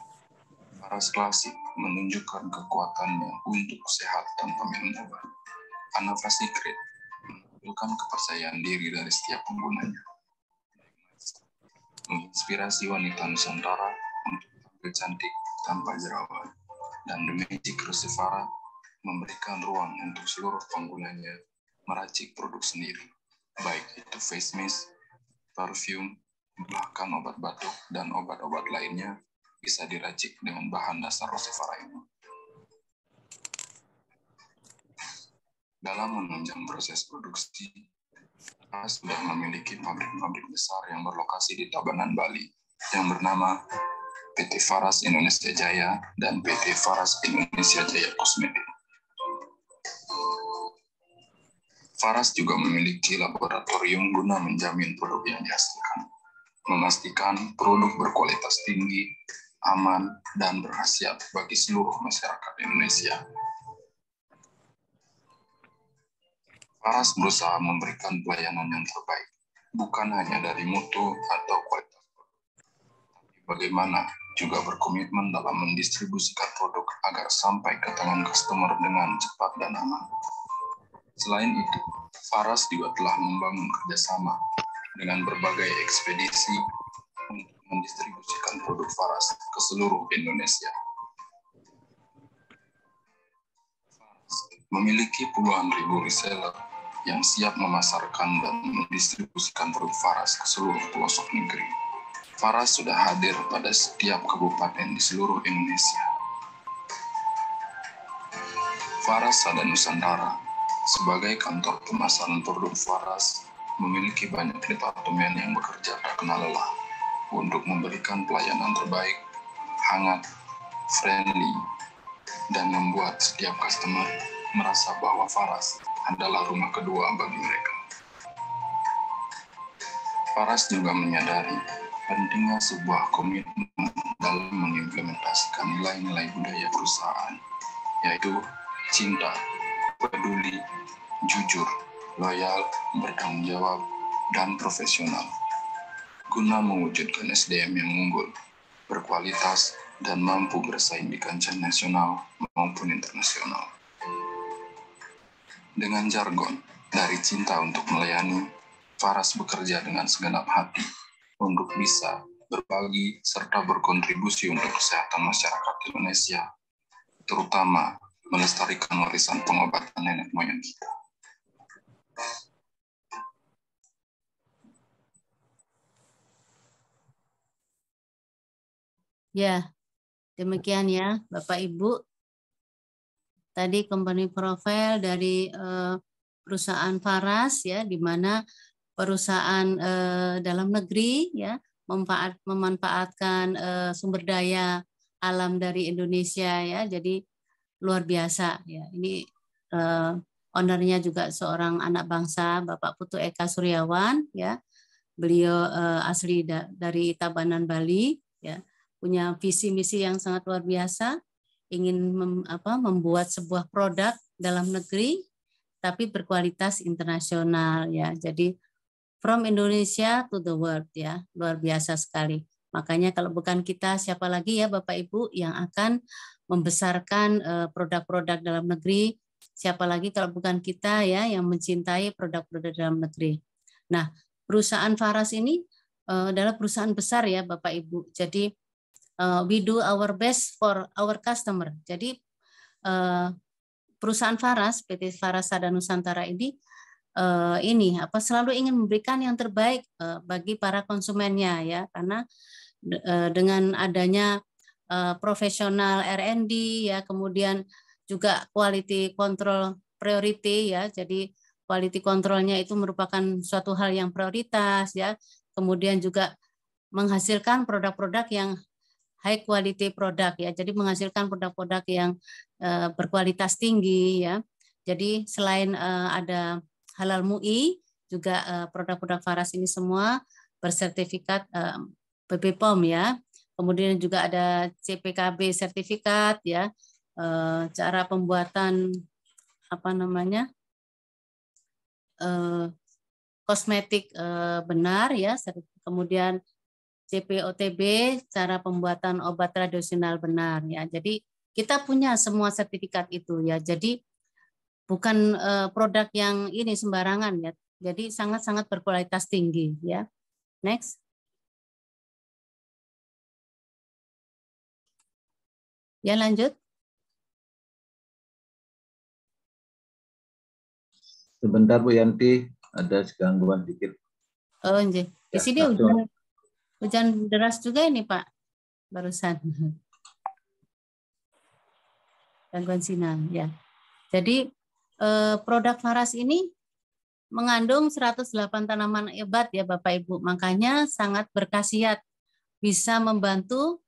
Faras Klasik menunjukkan kekuatannya untuk sehat tanpa minum obat. Anafas Secret menunjukkan kepercayaan diri dari setiap penggunanya. menginspirasi wanita Nusantara untuk tampil cantik tanpa jerawat, dan The Magic Rosivara memberikan ruang untuk seluruh penggunanya meracik produk sendiri, baik itu face mist, parfum, bahkan obat batuk dan obat-obat lainnya bisa diracik dengan bahan dasar Rosivara ini. Dalam menunjang proses produksi, Faras sudah memiliki pabrik-pabrik besar yang berlokasi di Tabanan, Bali, yang bernama PT Faras Indonesia Jaya dan PT Faras Indonesia Jaya Kosmetik. Faras juga memiliki laboratorium guna menjamin produk yang dihasilkan, memastikan produk berkualitas tinggi, aman, dan berkhasiat bagi seluruh masyarakat Indonesia. Faras berusaha memberikan pelayanan yang terbaik, bukan hanya dari mutu atau kualitas produk, tapi bagaimana juga berkomitmen dalam mendistribusikan produk agar sampai ke tangan customer dengan cepat dan aman. Selain itu, Faras juga telah membangun kerjasama dengan berbagai ekspedisi untuk mendistribusikan produk Faras ke seluruh Indonesia. Faras memiliki puluhan ribu reseller yang siap memasarkan dan mendistribusikan produk Faras ke seluruh pelosok negeri. Faras sudah hadir pada setiap kabupaten di seluruh Indonesia. Faras Sada Nusantara sebagai kantor pemasaran produk Faras memiliki banyak departemen yang bekerja tak kenal lelah untuk memberikan pelayanan terbaik, hangat, friendly, dan membuat setiap customer merasa bahwa Faras adalah rumah kedua bagi mereka. Faras juga menyadari pentingnya sebuah komitmen dalam mengimplementasikan nilai-nilai budaya perusahaan, yaitu cinta, peduli, jujur, loyal, bertanggung jawab, dan profesional, guna mewujudkan SDM yang unggul, berkualitas, dan mampu bersaing di kancah nasional maupun internasional. Dengan jargon, dari cinta untuk melayani, Faras bekerja dengan segenap hati untuk bisa berbagi serta berkontribusi untuk kesehatan masyarakat Indonesia, terutama melestarikan warisan pengobatan nenek moyang kita. Ya, demikian ya Bapak Ibu. Tadi company profile dari perusahaan Faras ya, di mana perusahaan dalam negeri ya memanfaatkan sumber daya alam dari Indonesia ya, jadi luar biasa ya. Ini ownernya juga seorang anak bangsa, Bapak Putu Eka Suryawan ya. Beliau asli dari Tabanan, Bali ya, punya visi misi yang sangat luar biasa, ingin membuat sebuah produk dalam negeri tapi berkualitas internasional ya. Jadi from Indonesia to the world ya, luar biasa sekali. Makanya kalau bukan kita, siapa lagi ya Bapak Ibu yang akan membesarkan produk-produk dalam negeri? Siapa lagi kalau bukan kita ya yang mencintai produk-produk dalam negeri. Nah, perusahaan Faras ini adalah perusahaan besar ya Bapak Ibu. Jadi we do our best for our customer. Jadi perusahaan Faras, PT Faras Sada Nusantara ini selalu ingin memberikan yang terbaik bagi para konsumennya ya, karena dengan adanya profesional R&D ya, kemudian juga quality control priority ya, jadi quality controlnya itu merupakan suatu hal yang prioritas ya, kemudian juga menghasilkan produk-produk yang high quality produk ya, jadi menghasilkan produk-produk yang berkualitas tinggi ya. Jadi selain ada halal MUI, juga produk-produk Faras ini semua bersertifikat BPOM ya. Kemudian juga ada CPKB sertifikat ya. Cara pembuatan kosmetik benar ya. Kemudian CPOTB, cara pembuatan obat tradisional benar ya. Jadi kita punya semua sertifikat itu ya. Jadi bukan produk yang ini sembarangan ya. Jadi sangat-sangat berkualitas tinggi ya. Next. Ya, lanjut. Sebentar Bu Yanti, ada gangguan dikit. Oh, di Ya, sini hujan deras juga ini Pak, barusan. Gangguan sinyal, ya. Jadi produk Faras ini mengandung 108 tanaman obat ya Bapak Ibu. Makanya sangat berkhasiat, bisa membantu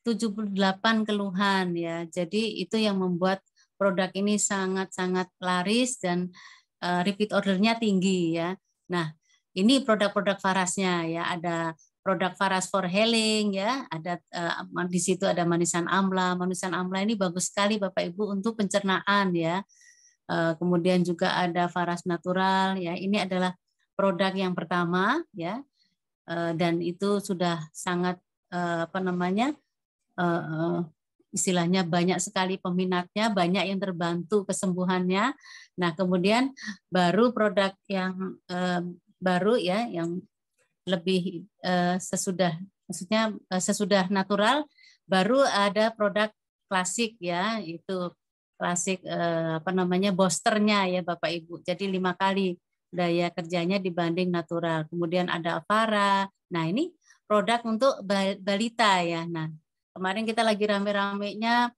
78 keluhan ya. Jadi itu yang membuat produk ini sangat-sangat laris dan repeat ordernya tinggi ya. Nah, ini produk-produk Farasnya ya. Ada produk Faras for Healing ya. Ada di situ ada manisan amla. Manisan amla ini bagus sekali Bapak Ibu untuk pencernaan ya. Kemudian juga ada Faras Natural ya. Ini adalah produk yang pertama ya. Dan itu sudah sangat istilahnya banyak sekali peminatnya, banyak yang terbantu kesembuhannya. Nah, kemudian baru produk yang baru ya, yang lebih sesudah natural, baru ada produk klasik ya, itu klasik boosternya ya Bapak Ibu. Jadi 5 kali daya kerjanya dibanding natural. Kemudian ada Avara. Nah, ini produk untuk balita ya. Nah, kemarin kita lagi rame-ramenya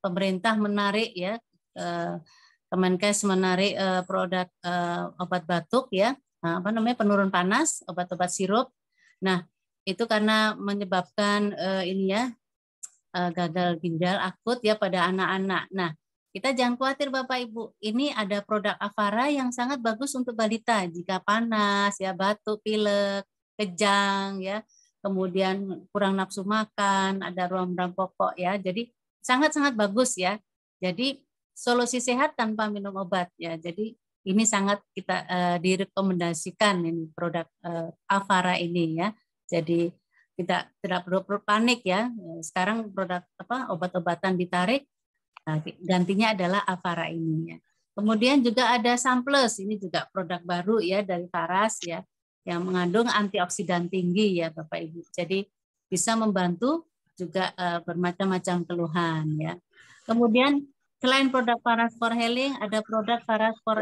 pemerintah menarik ya, Kemenkes menarik produk obat batuk ya, penurun panas, obat-obat sirup. Nah, itu karena menyebabkan gagal ginjal akut ya pada anak-anak. Nah, kita jangan khawatir Bapak Ibu, ini ada produk Avara yang sangat bagus untuk balita jika panas ya, batuk, pilek, kejang ya, kemudian kurang nafsu makan, ada ruam-ruam pokok ya. Jadi sangat-sangat bagus ya. Jadi solusi sehat tanpa minum obat ya. Jadi ini sangat kita direkomendasikan ini produk Avara ini ya. Jadi kita tidak perlu panik ya. Sekarang produk obat-obatan ditarik, gantinya adalah Avara ini ya. Kemudian juga ada Samplus, ini juga produk baru ya dari Faras ya, yang mengandung antioksidan tinggi ya Bapak Ibu. Jadi bisa membantu juga bermacam-macam keluhan ya. Kemudian selain produk Faras for Healing, ada produk Faras for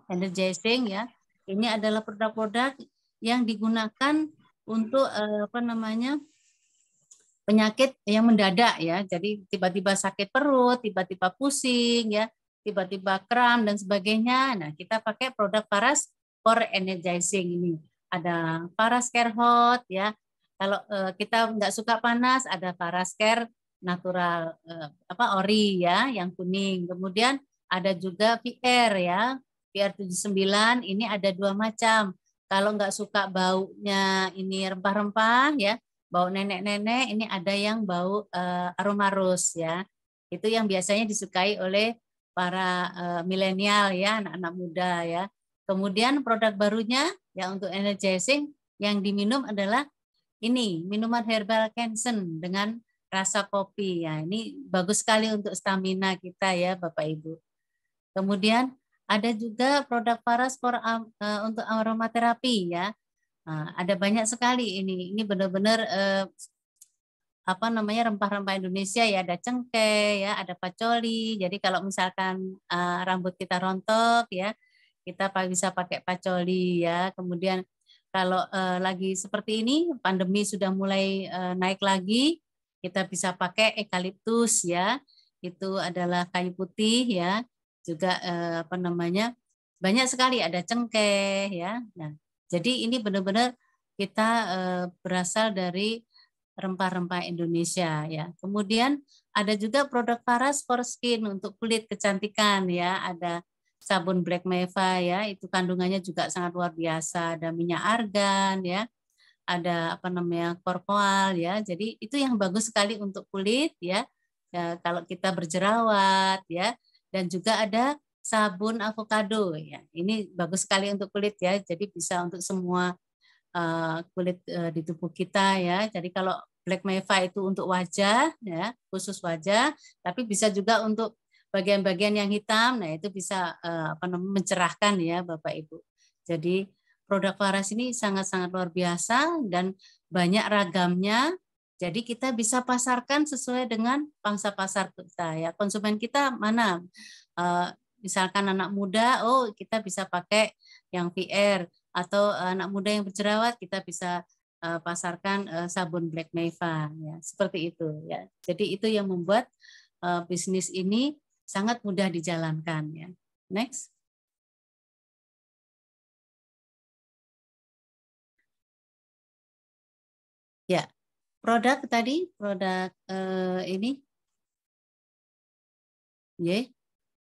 Energizing ya. Ini adalah produk-produk yang digunakan untuk penyakit yang mendadak ya. Jadi tiba-tiba sakit perut, tiba-tiba pusing ya, tiba-tiba kram dan sebagainya. Nah, kita pakai produk Faras for Energizing ini. Ada Faras Care Hot ya. Kalau kita nggak suka panas, ada Faras Care Natural ori ya, yang kuning. Kemudian ada juga PR ya. PR 79 ini ada 2 macam. Kalau nggak suka baunya ini rempah-rempah ya, bau nenek-nenek, ini ada yang bau aromarus ya. Itu yang biasanya disukai oleh para milenial ya, anak-anak muda ya. Kemudian produk barunya ya untuk energizing yang diminum adalah ini, minuman herbal Kensen dengan rasa kopi ya. Ini bagus sekali untuk stamina kita ya Bapak Ibu. Kemudian ada juga produk Faras untuk aromaterapi ya. Nah, ada banyak sekali ini. Ini benar-benar rempah-rempah Indonesia ya. Ada cengkeh ya, ada pacoli. Jadi kalau misalkan rambut kita rontok ya, kita bisa pakai pacoli ya. Kemudian kalau lagi seperti ini, pandemi sudah mulai naik lagi, kita bisa pakai eukaliptus ya. Itu adalah kayu putih ya. Juga banyak sekali, ada cengkeh ya. Nah, jadi ini benar-benar kita berasal dari rempah-rempah Indonesia ya. Kemudian ada juga produk Faras for Skin untuk kulit kecantikan ya. Ada sabun Black Meva ya, itu kandungannya juga sangat luar biasa. Ada minyak argan ya. Ada korpoal ya. Jadi itu yang bagus sekali untuk kulit ya. Ya, kalau kita berjerawat ya. Dan juga ada sabun avocado ya. Ini bagus sekali untuk kulit ya. Jadi bisa untuk semua kulit di tubuh kita ya. Jadi kalau Black Meva itu untuk wajah ya, khusus wajah, tapi bisa juga untuk bagian-bagian yang hitam. Nah, itu bisa mencerahkan ya Bapak Ibu. Jadi produk Faras ini sangat-sangat luar biasa dan banyak ragamnya Jadi kita bisa pasarkan sesuai dengan pangsa pasar kita ya. Konsumen kita mana? Misalkan anak muda, oh kita bisa pakai yang PR, atau anak muda yang berjerawat kita bisa pasarkan sabun Black Meva ya. Seperti itu ya. Jadi itu yang membuat bisnis ini sangat mudah dijalankan ya. Next. Ya, produk tadi, produk ini, ya,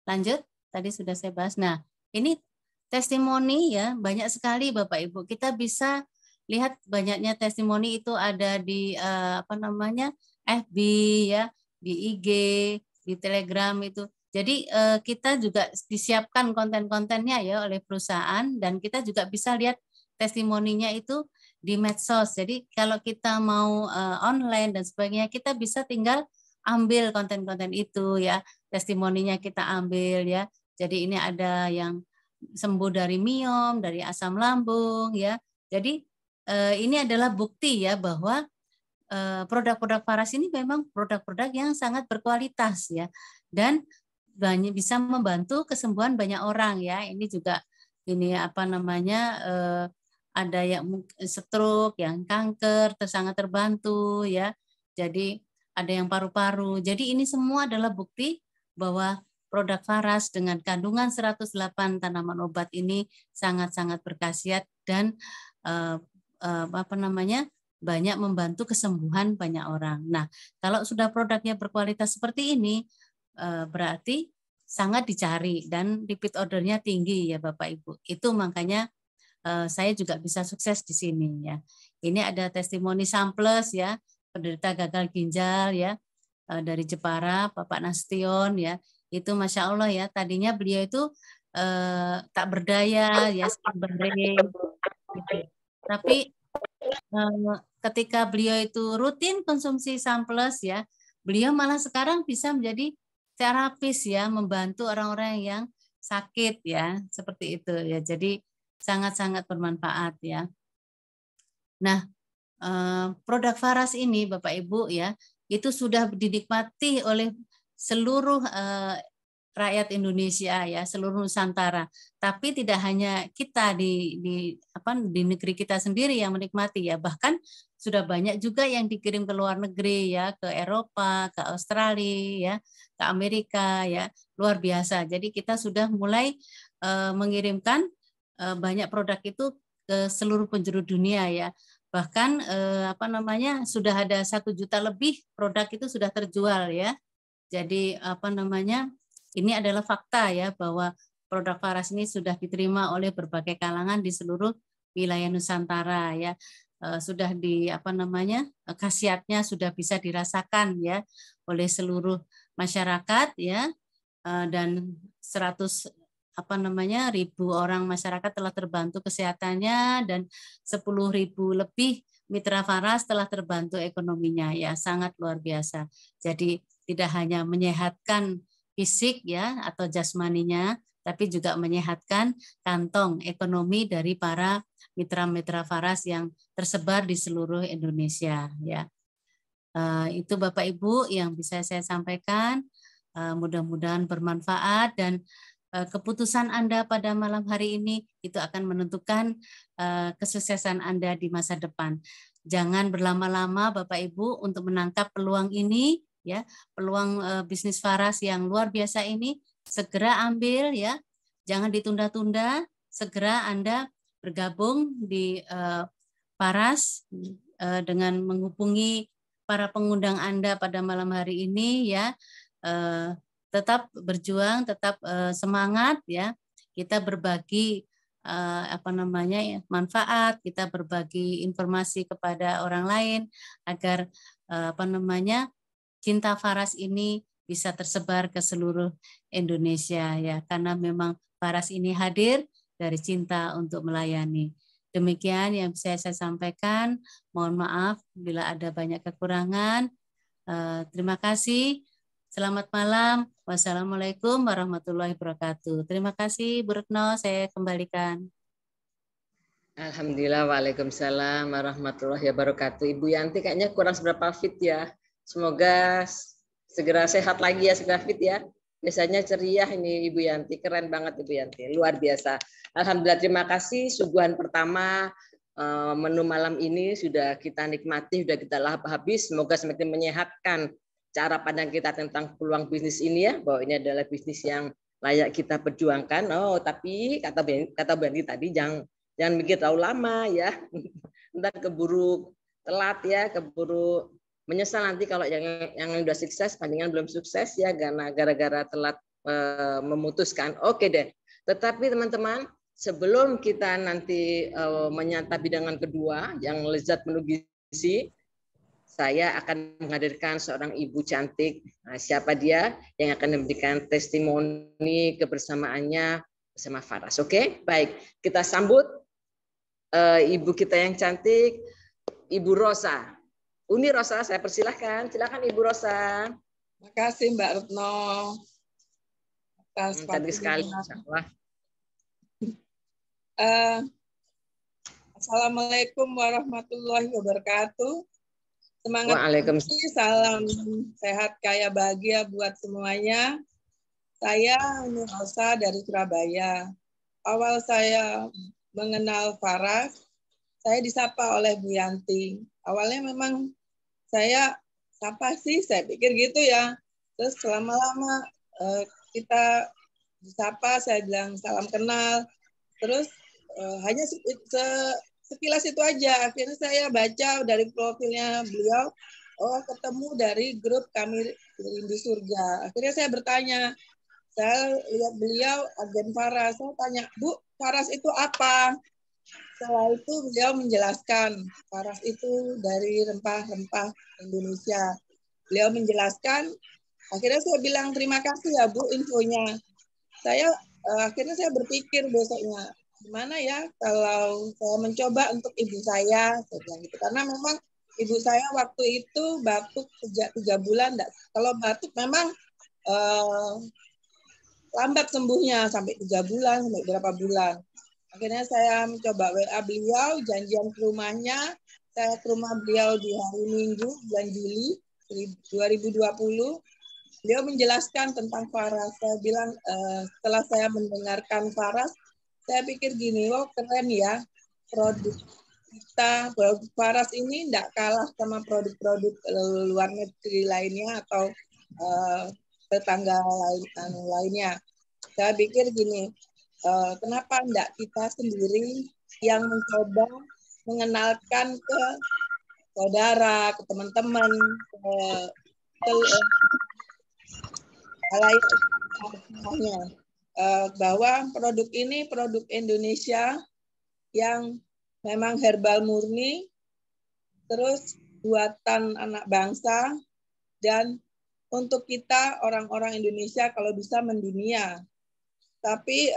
lanjut. Tadi sudah saya bahas. Nah, ini testimoni ya, banyak sekali Bapak Ibu. Kita bisa lihat banyaknya testimoni itu ada di apa namanya FB ya, di IG, di Telegram itu. Jadi kita juga disiapkan konten-kontennya ya oleh perusahaan, dan kita juga bisa lihat testimoninya itu di medsos. Jadi kalau kita mau online dan sebagainya, kita bisa tinggal ambil konten-konten itu ya, testimoninya kita ambil ya. Jadi ini ada yang sembuh dari miom, dari asam lambung ya. Jadi ini adalah bukti ya bahwa produk-produk Faras ini memang produk-produk yang sangat berkualitas ya, dan banyak bisa membantu kesembuhan banyak orang ya. Ini juga ini apa namanya ada yang stroke, yang kanker, sangat terbantu ya. Jadi ada yang paru-paru. Jadi ini semua adalah bukti bahwa produk Faras dengan kandungan 108 tanaman obat ini sangat-sangat berkhasiat dan apa namanya banyak membantu kesembuhan banyak orang. Nah, kalau sudah produknya berkualitas seperti ini, berarti sangat dicari dan repeat ordernya tinggi ya Bapak Ibu. Itu makanya saya juga bisa sukses di sini ya. Ini ada testimoni Samples ya, penderita gagal ginjal ya, dari Jepara, Bapak Nastion ya. Itu Masya Allah ya, tadinya beliau itu tak berdaya ya, sebenarnya gitu. Tapi ketika beliau itu rutin konsumsi Samples ya, beliau malah sekarang bisa menjadi terapis ya, membantu orang-orang yang sakit ya, seperti itu ya. Jadi sangat-sangat bermanfaat ya. Nah, produk Faras ini Bapak Ibu ya, itu sudah dinikmati oleh seluruh rakyat Indonesia ya, seluruh Nusantara. Tapi tidak hanya kita di negeri kita sendiri yang menikmati ya, bahkan sudah banyak juga yang dikirim ke luar negeri ya, ke Eropa, ke Australia ya, ke Amerika ya, luar biasa. Jadi kita sudah mulai mengirimkan banyak produk itu ke seluruh penjuru dunia ya. Bahkan apa namanya sudah ada 1 juta lebih produk itu sudah terjual ya. Jadi apa namanya ini adalah fakta ya bahwa produk Faras ini sudah diterima oleh berbagai kalangan di seluruh wilayah Nusantara ya. Sudah di apa namanya khasiatnya sudah bisa dirasakan ya oleh seluruh masyarakat ya, dan 100 apa namanya ribu orang masyarakat telah terbantu kesehatannya, dan 10.000 lebih mitra Faras telah terbantu ekonominya ya, sangat luar biasa. Jadi tidak hanya menyehatkan fisik ya atau jasmaninya, tapi juga menyehatkan kantong ekonomi dari para mitra-mitra Faras yang tersebar di seluruh Indonesia ya. Itu Bapak Ibu yang bisa saya sampaikan. Mudah-mudahan bermanfaat, dan keputusan Anda pada malam hari ini itu akan menentukan kesuksesan Anda di masa depan. Jangan berlama-lama Bapak Ibu untuk menangkap peluang ini ya, peluang bisnis Faras yang luar biasa ini, segera ambil ya. Jangan ditunda-tunda, segera Anda bergabung di Faras dengan menghubungi para pengundang Anda pada malam hari ini ya. Tetap berjuang, tetap semangat ya. Kita berbagi apa namanya ya, manfaat, kita berbagi informasi kepada orang lain agar apa namanya cinta Faras ini bisa tersebar ke seluruh Indonesia ya, karena memang Faras ini hadir dari cinta untuk melayani. Demikian yang bisa saya sampaikan. Mohon maaf bila ada banyak kekurangan. Terima kasih. Selamat malam. Wassalamualaikum warahmatullahi wabarakatuh. Terima kasih Bu Retno, saya kembalikan. Alhamdulillah, waalaikumsalam warahmatullahi wabarakatuh. Ibu Yanti kayaknya kurang seberapa fit ya. Semoga segera sehat lagi ya, segera fit ya. Biasanya ceria ini Ibu Yanti, keren banget Ibu Yanti, luar biasa. Alhamdulillah, terima kasih. Suguhan pertama menu malam ini sudah kita nikmati, sudah kita lahap habis. Semoga semakin menyehatkan cara pandang kita tentang peluang bisnis ini ya, bahwa ini adalah bisnis yang layak kita perjuangkan. Oh, tapi kata Bu Yanti tadi jangan mikir terlalu lama ya, ntar keburu telat ya, keburu menyesal nanti kalau yang udah sukses bandingan belum sukses ya, karena gara-gara telat memutuskan. Oke deh. Tetapi teman-teman, sebelum kita nanti menyantap hidangan kedua yang lezat penuh gizi, saya akan menghadirkan seorang ibu cantik. Nah, siapa dia yang akan memberikan testimoni kebersamaannya bersama Faras. Oke, baik. Kita sambut ibu kita yang cantik, Ibu Rosa. Uni Rosa, saya persilahkan. Silakan Ibu Rosa. Terima kasih Mbak Retno. Cantik sekali. Assalamualaikum warahmatullahi wabarakatuh. Semangat pagi, salam sehat kaya bahagia buat semuanya. Saya Uni Rosa dari Surabaya. Awal saya mengenal Faras, saya disapa oleh Bu Yanti. Awalnya memang saya siapa sih, saya pikir gitu ya. Terus lama-lama kita disapa, saya bilang salam kenal. Terus hanya sekilas itu aja. Akhirnya saya baca dari profilnya beliau, oh ketemu dari grup kami Rindu Surga. Akhirnya saya bertanya, saya lihat beliau agen Faras. Saya tanya, Bu, Faras itu apa? Setelah itu beliau menjelaskan, Faras itu dari rempah-rempah Indonesia. Beliau menjelaskan, akhirnya saya bilang terima kasih ya Bu infonya. Akhirnya saya berpikir besoknya, gimana ya kalau saya mencoba untuk ibu saya bilang gitu. Karena memang ibu saya waktu itu batuk sejak 3 bulan. Kalau batuk memang lambat sembuhnya sampai 3 bulan, sampai berapa bulan. Akhirnya saya mencoba WA beliau, janjian ke rumahnya. Saya ke rumah beliau di hari Minggu, bulan Juli 2020. Beliau menjelaskan tentang Faras. Saya bilang, setelah saya mendengarkan Faras, saya pikir gini, oh keren ya, produk kita, produk Faras ini tidak kalah sama produk-produk luar negeri lainnya atau tetangga lainnya. Saya pikir gini, kenapa enggak kita sendiri yang mencoba mengenalkan ke saudara, ke teman-teman, ke halayak semuanya, bahwa produk ini produk Indonesia yang memang herbal murni, terus buatan anak bangsa, dan untuk kita orang-orang Indonesia kalau bisa mendunia. Tapi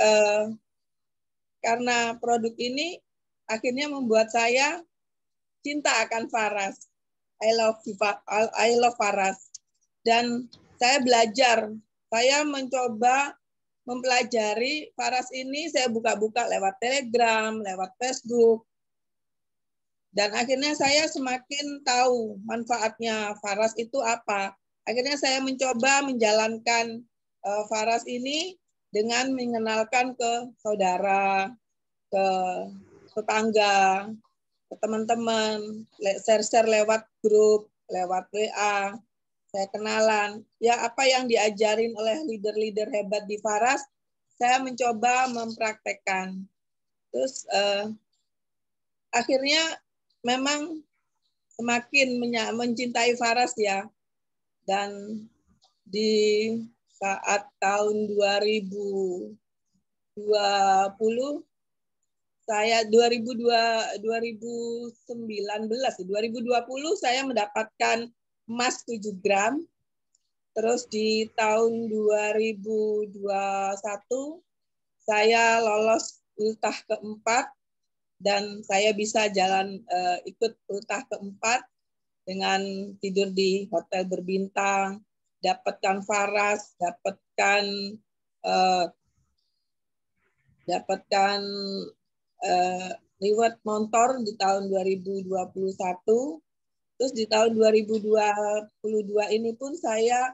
karena produk ini akhirnya membuat saya cinta akan Faras. I love Faras. Dan saya belajar, saya mencoba mempelajari Faras ini, saya buka-buka lewat Telegram, lewat Facebook. Dan akhirnya saya semakin tahu manfaatnya Faras itu apa. Akhirnya saya mencoba menjalankan Faras ini dengan mengenalkan ke saudara, ke tetangga, ke teman-teman, share-share lewat grup, lewat WA, saya kenalan. Ya apa yang diajarin oleh leader-leader hebat di Faras, saya mencoba mempraktekkan. Terus akhirnya memang semakin mencintai Faras ya. Dan di saat tahun 2020 saya 2020 saya mendapatkan emas 7 gram. Terus di tahun 2021 saya lolos ultah keempat dan saya bisa ikut ultah keempat dengan tidur di hotel berbintang, dapatkan Faras, dapatkan reward motor di tahun 2021. Terus di tahun 2022 ini pun saya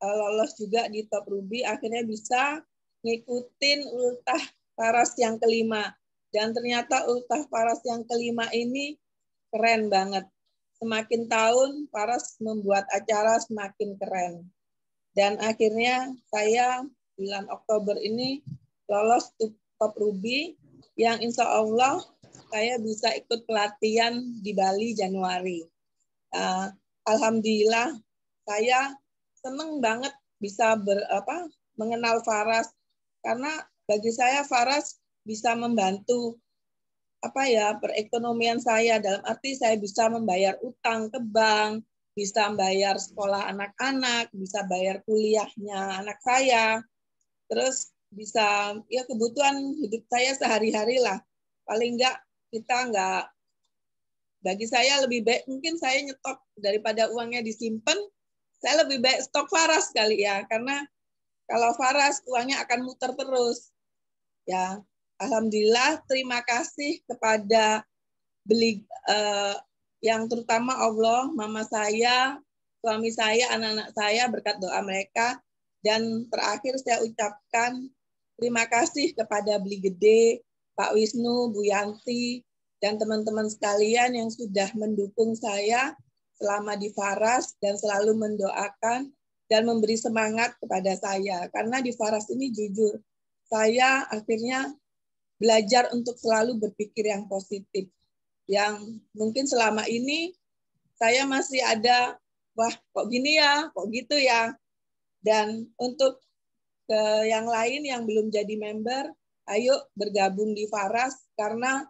lolos juga di Top Ruby, akhirnya bisa ngikutin ultah Faras yang kelima. Dan ternyata ultah Faras yang kelima ini keren banget. Semakin tahun Faras membuat acara semakin keren. Dan akhirnya saya bulan Oktober ini lolos Top Ruby yang insya Allah saya bisa ikut pelatihan di Bali Januari. Alhamdulillah saya seneng banget bisa mengenal Faras, karena bagi saya Faras bisa membantu perekonomian saya, dalam arti saya bisa membayar utang ke bank, bisa bayar sekolah anak-anak, bisa bayar kuliahnya anak saya, terus bisa ya kebutuhan hidup saya sehari-hari lah. Paling bagi saya lebih baik mungkin saya nyetok daripada uangnya disimpan, saya lebih baik stok Faras kali ya, karena kalau Faras uangnya akan muter terus. Ya, alhamdulillah, terima kasih kepada yang terutama Allah, mama saya, suami saya, anak-anak saya, berkat doa mereka. Dan terakhir saya ucapkan terima kasih kepada Beli Gede, Pak Wisnu, Bu Yanti, dan teman-teman sekalian yang sudah mendukung saya selama di Faras dan selalu mendoakan dan memberi semangat kepada saya. Karena di Faras ini jujur, saya akhirnya belajar untuk selalu berpikir yang positif. Yang mungkin selama ini saya masih ada, wah kok gini ya, kok gitu ya. Dan untuk yang lain yang belum jadi member, ayo bergabung di Faras, karena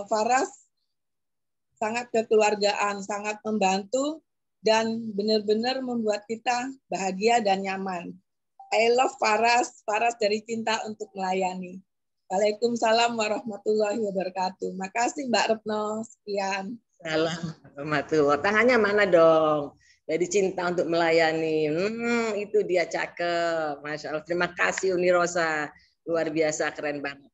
Faras sangat kekeluargaan, sangat membantu, dan benar-benar membuat kita bahagia dan nyaman. I love Faras, Faras dari cinta untuk melayani. Waalaikumsalam warahmatullahi wabarakatuh. Makasih Mbak Retno. Sekian. Salam warahmatullahi. Tangannya mana dong? Dari cinta untuk melayani. Itu dia cakep. Masya Allah. Terima kasih Uni Rosa. Luar biasa, keren banget.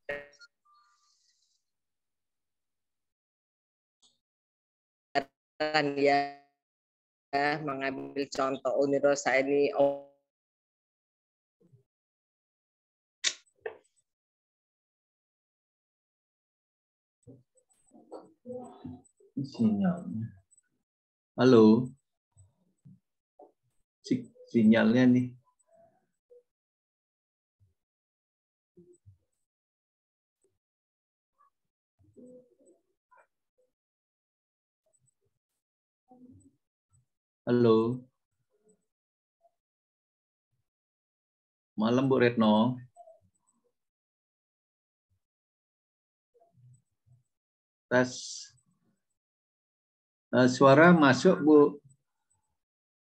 Ya, mengambil contoh Uni Rosa ini. Sinyalnya. Halo. Sinyalnya nih. Halo. Malam Bu Retno. Tes. Suara masuk Bu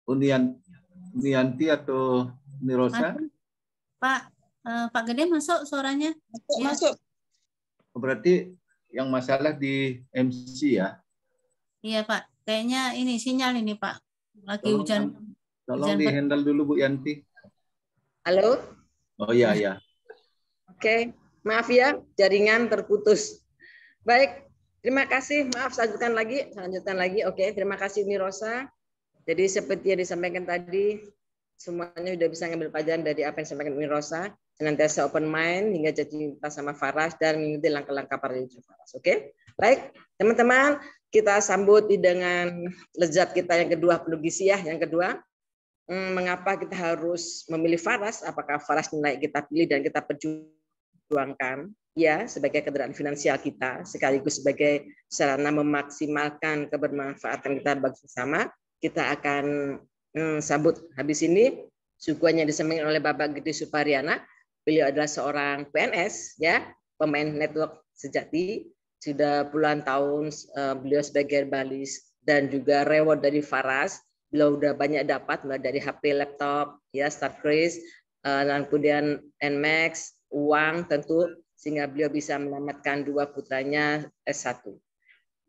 Unianti atau Nirosa? Pak Gede masuk suaranya? Masuk. Berarti yang masalah di MC ya? Iya Pak, kayaknya ini sinyal ini Pak. Lagi hujan. Tolong di-handle dulu Bu Yanti. Halo? Oh iya, ya. Oke, maaf ya, jaringan terputus. Baik, terima kasih. Maaf, lanjutkan lagi. Oke, terima kasih Uni Rosa. Jadi seperti yang disampaikan tadi, semuanya sudah bisa ngambil pelajaran dari apa yang disampaikan Uni Rosa. Senantiasa open mind hingga jadi cinta sama Faras dan mengikuti langkah-langkah para leader Faras. Oke, baik teman-teman, kita sambut dengan lezat kita yang kedua, penuh gizi ya. Yang kedua, mengapa kita harus memilih Faras? Apakah Faras nilai kita pilih dan kita perjuangkan? Ya, sebagai kendaraan finansial kita, sekaligus sebagai sarana memaksimalkan kebermanfaatan kita bagi sesama. Kita akan sambut habis ini suguhannya disampaikan oleh Bapak Gede Supariana. Beliau adalah seorang PNS, ya, pemain network sejati. Sudah puluhan tahun beliau sebagai herbalis dan juga reward dari Faras. Beliau udah banyak dapat, mulai dari HP, laptop, ya, Starcraze, dan kemudian NMAX, uang tentu, sehingga beliau bisa menyelamatkan dua putranya S1.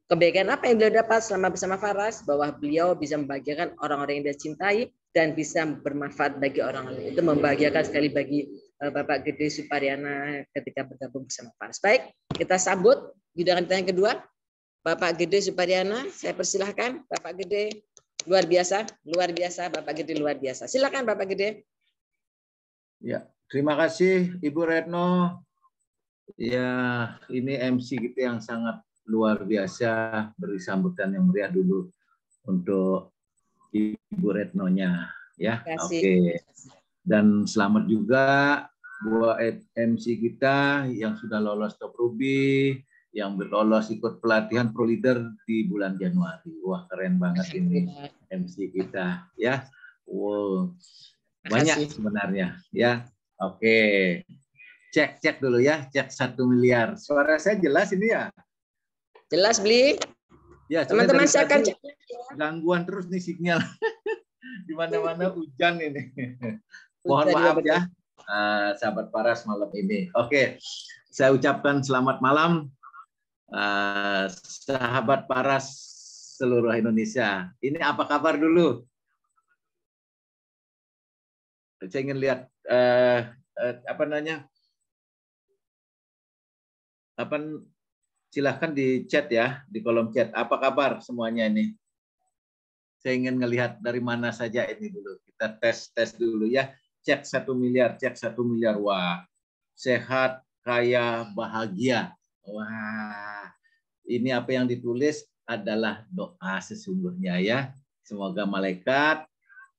Kebaikan apa yang beliau dapat selama bersama Faras? Bahwa beliau bisa membahagiakan orang-orang yang dia cintai dan bisa bermanfaat bagi orang lain. Itu membahagiakan sekali bagi Bapak Gede Supariana ketika bergabung bersama Faras. Baik, kita sambut Giliran pertanyaan kedua, Bapak Gede Supariana, saya persilahkan. Bapak Gede, luar biasa, Bapak Gede luar biasa. Silakan Bapak Gede. Ya, terima kasih Ibu Retno. Ya, ini MC kita yang sangat luar biasa, beri sambutan yang meriah dulu untuk Ibu Retnonya. Ya, oke. Dan selamat juga buat MC kita yang sudah lolos Top Ruby, yang lolos ikut pelatihan Pro Leader di bulan Januari. Wah, keren banget ini MC kita, ya. Wow, banyak sebenarnya, ya. Oke, cek dulu ya, cek 1 miliar. Suara saya jelas ini ya? Jelas, Bli. Ya, teman-teman saya akan cek. Gangguan terus nih sinyal. Di mana-mana hujan ini. Mohon maaf ya, sahabat Paras malam ini. Oke, saya ucapkan selamat malam, sahabat Paras seluruh Indonesia. Ini apa kabar dulu? Saya ingin lihat silahkan di chat ya, di kolom chat. Apa kabar semuanya ini? Saya ingin melihat dari mana saja ini dulu. Kita tes dulu ya. Cek 1 miliar, cek 1 miliar. Wah, sehat, kaya, bahagia. Wah, ini apa yang ditulis adalah doa sesungguhnya ya. Semoga malaikat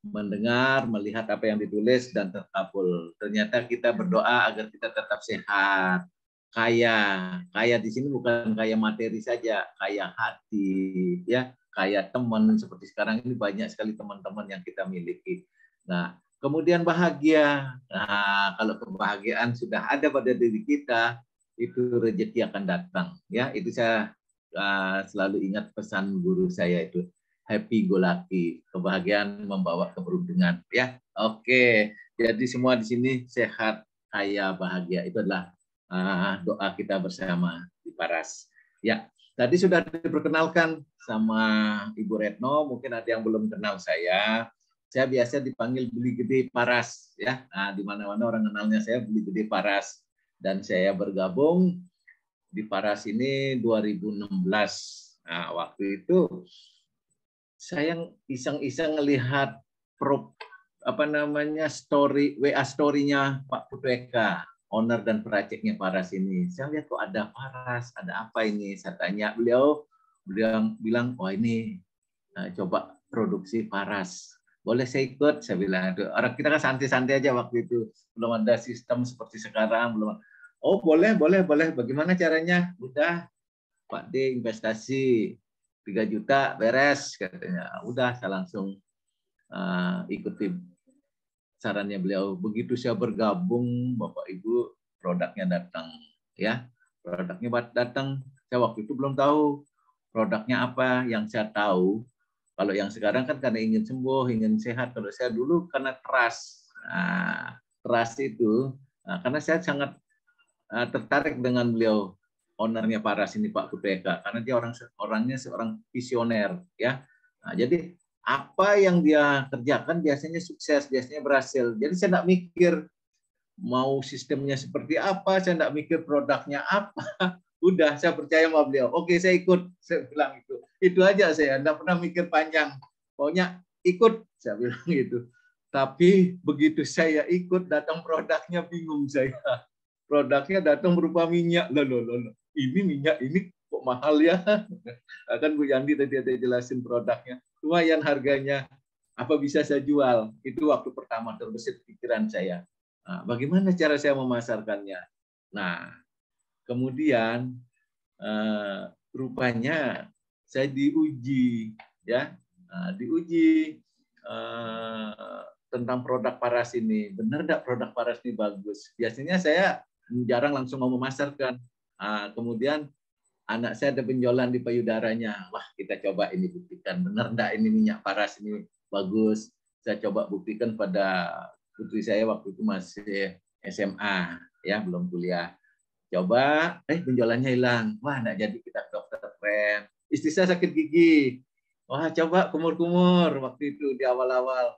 mendengar, melihat apa yang ditulis dan terkabul. Ternyata kita berdoa agar kita tetap sehat, kaya. Kaya di sini bukan kaya materi saja, kaya hati, ya, kaya teman. Seperti sekarang ini banyak sekali teman-teman yang kita miliki. Nah, kemudian bahagia. Nah, kalau kebahagiaan sudah ada pada diri kita, itu rezeki akan datang. Ya, itu saya selalu ingat pesan guru saya itu. Happy go lucky, kebahagiaan membawa keberuntungan. Ya, oke. Jadi semua di sini sehat, kaya, bahagia. Itu adalah doa kita bersama di Paras. Ya, tadi sudah diperkenalkan sama Ibu Retno. Mungkin ada yang belum kenal saya. Saya biasa dipanggil Beli Gede Paras. Ya, nah, di mana-mana orang kenalnya saya Beli Gede Paras. Dan saya bergabung di Paras ini 2016. Nah, waktu itu saya iseng-iseng ngelihat story WA story-nya Pak Putu Eka, owner dan peraciknya Paras ini. Saya lihat kok ada Paras, ada apa ini? Saya tanya beliau bilang, wah ini coba produksi Paras. Boleh saya ikut? Saya bilang, orang kita kan santai-santai aja waktu itu, belum ada sistem seperti sekarang, belum. Oh boleh. Bagaimana caranya? Udah, Pak D investasi 3 juta beres katanya. Udah, saya langsung ikuti sarannya beliau. Begitu saya bergabung, Bapak Ibu, produknya datang. Ya, produknya datang. Saya waktu itu belum tahu produknya apa. Yang saya tahu, kalau yang sekarang kan karena ingin sembuh, ingin sehat. Kalau saya dulu karena trust. Trust itu, karena saya sangat tertarik dengan beliau, ownernya Paras ini Pak Putu Eka, karena dia orangnya seorang visioner ya. Nah, jadi apa yang dia kerjakan biasanya sukses, biasanya berhasil. Jadi saya tidak mikir mau sistemnya seperti apa, saya tidak mikir produknya apa. Udah, saya percaya sama beliau. Oke, saya ikut. Saya bilang itu. Itu aja, saya tidak pernah mikir panjang. Pokoknya ikut, saya bilang gitu. Tapi begitu saya ikut, datang produknya, bingung saya. Produknya datang berupa minyak. Loh. Ini minyak ini kok mahal ya? Kan Bu Yandi tadi ada jelasin produknya. Lumayan harganya. Apa bisa saya jual? Itu waktu pertama terbesit pikiran saya. Nah, bagaimana cara saya memasarkannya? Nah, kemudian rupanya saya diuji, ya, diuji tentang produk Paras ini. Benar enggak produk Paras ini bagus? Biasanya saya jarang langsung mau memasarkan. Kemudian anak saya ada penjualan di payudaranya. Wah, kita coba ini buktikan. Benar enggak ini minyak Paras ini bagus? Saya coba buktikan pada putri saya waktu itu masih SMA, ya, belum kuliah. Coba, penjualannya hilang. Wah, enggak jadi kita ke dokter keren. Istri saya sakit gigi. Wah, coba kumur-kumur waktu itu di awal-awal.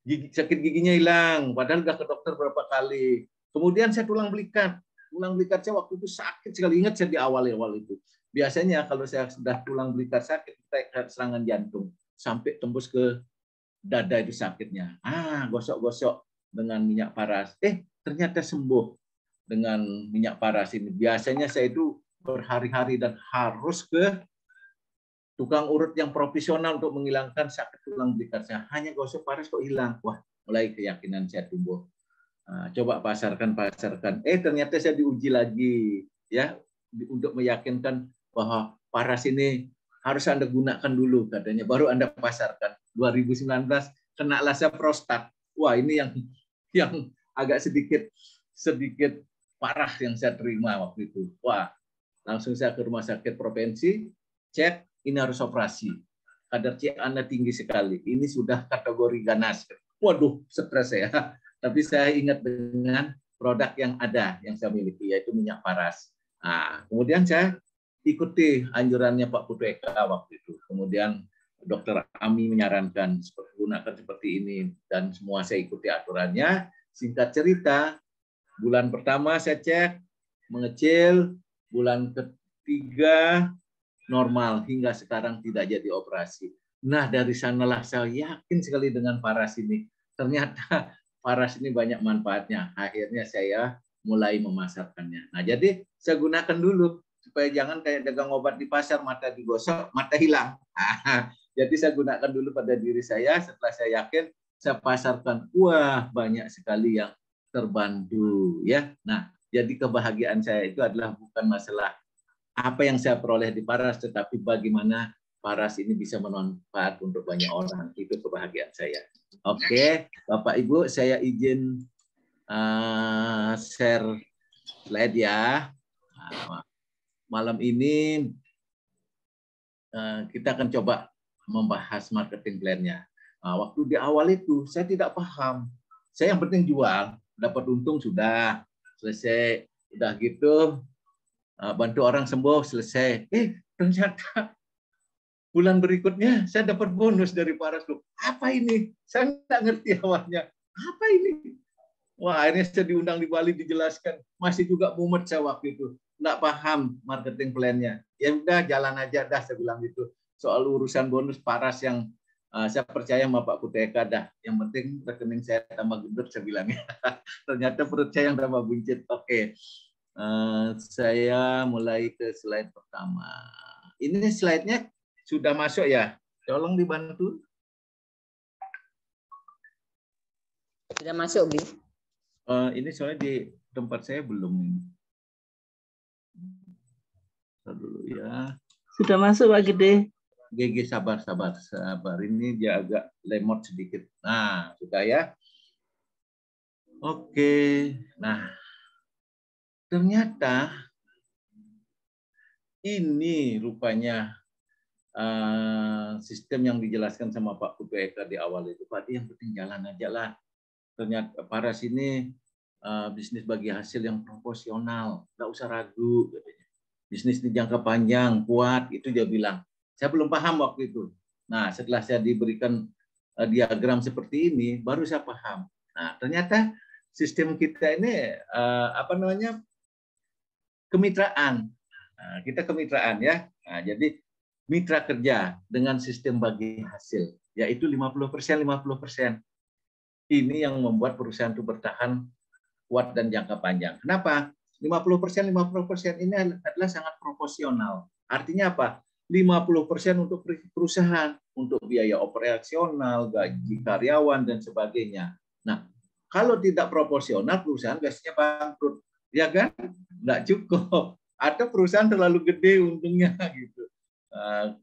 Sakit giginya hilang. Padahal udah ke dokter berapa kali. Kemudian saya tulang belikat. tulang belikat saya waktu itu sakit sekali. Ingat saya di awal-awal itu. Biasanya kalau saya sudah tulang belikat sakit, kayak serangan jantung sampai tembus ke dada itu sakitnya. Gosok-gosok dengan minyak paras. Ternyata sembuh dengan minyak paras ini. Biasanya saya itu berhari-hari dan harus ke tukang urut yang profesional untuk menghilangkan sakit tulang belikat saya. Hanya gosok paras kok hilang. Wah, mulai keyakinan saya tumbuh. Coba pasarkan. Ternyata saya diuji lagi ya untuk meyakinkan bahwa paras ini harus Anda gunakan dulu katanya, baru Anda pasarkan. 2019 kenalah saya prostat. Wah, ini yang agak sedikit parah yang saya terima waktu itu. Wah, langsung saya ke rumah sakit provinsi, cek, ini harus operasi. Kadar C Anda tinggi sekali. Ini sudah kategori ganas. Waduh, stres saya. Tapi saya ingat dengan produk yang ada, yang saya miliki, yaitu minyak paras. Kemudian saya ikuti anjurannya Pak Putu Eka waktu itu. Kemudian Dokter Ami menyarankan gunakan seperti ini, dan semua saya ikuti aturannya. Singkat cerita, bulan pertama saya cek mengecil, bulan ketiga normal, hingga sekarang tidak jadi operasi. Nah, dari sanalah saya yakin sekali dengan paras ini. Ternyata paras ini banyak manfaatnya. Akhirnya saya mulai memasarkannya. Nah, jadi saya gunakan dulu supaya jangan kayak dagang obat di pasar, mata digosok, mata hilang. Jadi saya gunakan dulu pada diri saya. Setelah saya yakin, saya pasarkan. Wah, banyak sekali yang terbantu ya. Nah, jadi kebahagiaan saya itu adalah bukan masalah apa yang saya peroleh di paras, tetapi bagaimana paras ini bisa bermanfaat untuk banyak orang. Itu kebahagiaan saya. Oke, Bapak Ibu, saya izin share slide ya. Malam ini kita akan coba membahas marketing plan-nya. Waktu di awal itu saya tidak paham. Saya yang penting jual, dapat untung sudah selesai. Udah gitu bantu orang sembuh selesai. Ternyata bulan berikutnya saya dapat bonus dari paras. Apa ini? Saya nggak ngerti awalnya. Apa ini? Wah, akhirnya saya diundang di Bali dijelaskan. Masih juga mumet saya waktu itu. Nggak paham marketing plan-nya. Ya udah, jalan aja dah, saya bilang gitu. Soal urusan bonus paras yang saya percaya sama Pak Putu Eka dah. Yang penting rekening saya tambah gendut, saya bilangnya. Ternyata perut saya yang tambah buncit. Oke. Saya mulai ke slide pertama. Ini slide-nya sudah masuk ya? Tolong dibantu. Sudah masuk, Bi. Ini soalnya di tempat saya belum. Dulu ya. Sudah masuk Pak Gede. GG, sabar. Ini dia agak lemot sedikit. Nah, sudah ya. Oke. Nah, ternyata ini rupanya sistem yang dijelaskan sama Pak Putu Eka di awal itu. Pak, yang penting jalan aja lah. Ternyata paras ini bisnis bagi hasil yang proporsional, nggak usah ragu. Bisnis ini jangka panjang, kuat, itu dia bilang. Saya belum paham waktu itu. Nah, setelah saya diberikan diagram seperti ini, baru saya paham. Nah, ternyata sistem kita ini kemitraan. Nah, kita kemitraan ya. Nah, jadi mitra kerja dengan sistem bagi hasil, yaitu 50%. Ini yang membuat perusahaan itu bertahan kuat dan jangka panjang. Kenapa? 50% ini adalah sangat proporsional. Artinya apa? 50% untuk perusahaan, untuk biaya operasional, gaji karyawan, dan sebagainya. Nah, kalau tidak proporsional, perusahaan biasanya bangkrut. Ya kan? Nggak cukup. Atau perusahaan terlalu gede untungnya gitu.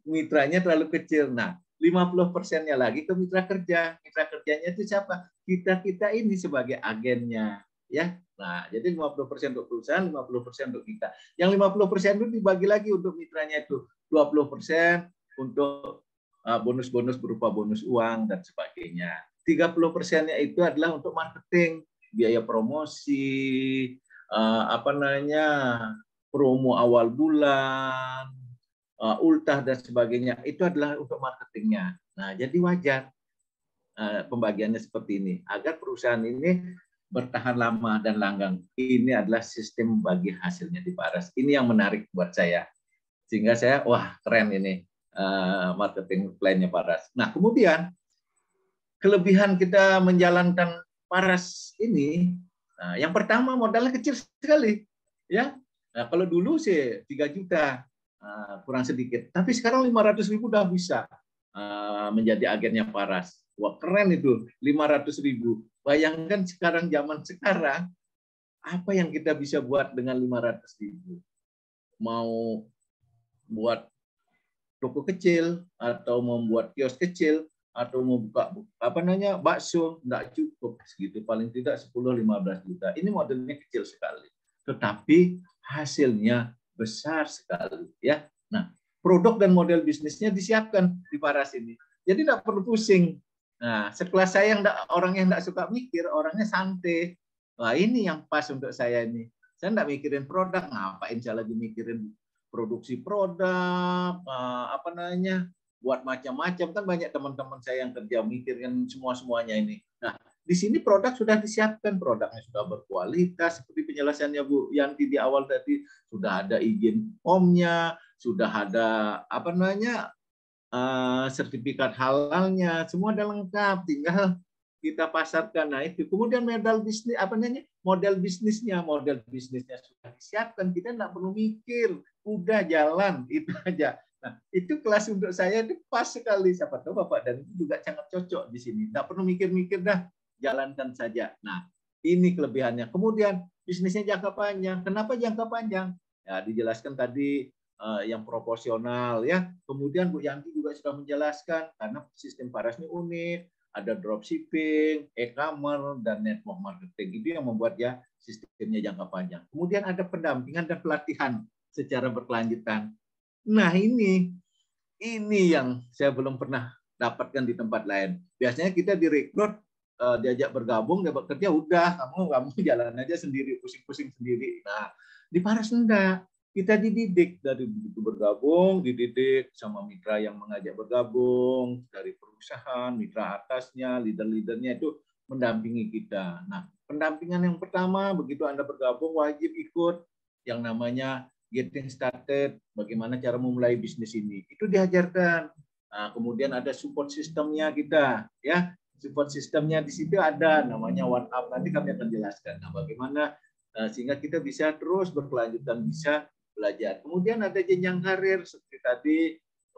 Mitranya terlalu kecil. Nah, 50%-nya lagi ke mitra kerja. Mitra kerjanya itu siapa? Kita ini sebagai agennya, ya. Nah, jadi 50% untuk perusahaan, 50% untuk kita. Yang 50% itu dibagi lagi untuk mitranya itu. 20% untuk bonus-bonus berupa bonus uang dan sebagainya. 30%-nya itu adalah untuk marketing, biaya promosi, promo awal bulan, ultah dan sebagainya, itu adalah untuk marketingnya. Nah, jadi wajar pembagiannya seperti ini, agar perusahaan ini bertahan lama dan langgeng. Ini adalah sistem bagi hasilnya di Paras. Ini yang menarik buat saya. Sehingga saya, wah keren ini marketing plan-nya Paras. Nah, kemudian kelebihan kita menjalankan Paras ini, nah, yang pertama modalnya kecil sekali. Ya, nah, kalau dulu sih 3 juta, kurang sedikit. Tapi sekarang 500.000 udah bisa menjadi agennya Paras. Wah keren itu, 500.000. Bayangkan sekarang zaman sekarang, apa yang kita bisa buat dengan 500.000? Mau buat toko kecil, atau membuat kios kecil, atau mau buka bakso, nggak cukup segitu. Paling tidak 10-15 juta. Ini modelnya kecil sekali. Tetapi hasilnya besar sekali. Ya. Nah, produk dan model bisnisnya disiapkan di Paras ini. Jadi nggak perlu pusing. Nah, sekelas saya orang yang nggak suka mikir, orangnya santai. Wah, ini yang pas untuk saya ini. Saya nggak mikirin produk, ngapain saya lagi mikirin produksi produk, buat macam-macam. Kan banyak teman-teman saya yang kerja mikirin semuanya ini. Nah, di sini produk sudah disiapkan, produknya sudah berkualitas, seperti penjelasannya Bu Yanti di awal tadi, sudah ada izin POM-nya, sudah ada sertifikat halalnya, semua udah lengkap, tinggal kita pasarkan. Nah itu kemudian model bisnisnya sudah disiapkan, kita nggak perlu mikir, udah jalan itu aja. Nah itu kelas untuk saya itu pas sekali. Siapa tahu Bapak dan Ibu juga sangat cocok di sini, nggak perlu mikir-mikir, dah jalankan saja. Nah ini kelebihannya. Kemudian bisnisnya jangka panjang. Kenapa jangka panjang? Ya dijelaskan tadi. Yang proporsional ya. Kemudian Bu Yanti juga sudah menjelaskan karena sistem Paras ini unik, ada dropshipping, e-commerce dan network marketing. Itu yang membuat ya sistemnya jangka panjang. Kemudian ada pendampingan dan pelatihan secara berkelanjutan. Nah, ini yang saya belum pernah dapatkan di tempat lain. Biasanya kita direkrut, diajak bergabung, dapat kerja, udah kamu jalan aja sendiri, pusing-pusing sendiri. Nah, di Paras enggak. Kita dididik dari begitu bergabung, dididik sama mitra yang mengajak bergabung, dari perusahaan, mitra atasnya, leader-leadernya itu mendampingi kita. Nah, pendampingan yang pertama, begitu Anda bergabung, wajib ikut yang namanya getting started, bagaimana cara memulai bisnis ini. Itu diajarkan. Nah, kemudian ada support sistemnya kita, ya. Support sistemnya di situ ada, namanya WhatsApp. Nanti kami akan jelaskan. Nah, bagaimana sehingga kita bisa terus berkelanjutan, bisa belajar. Kemudian ada jenjang karir seperti tadi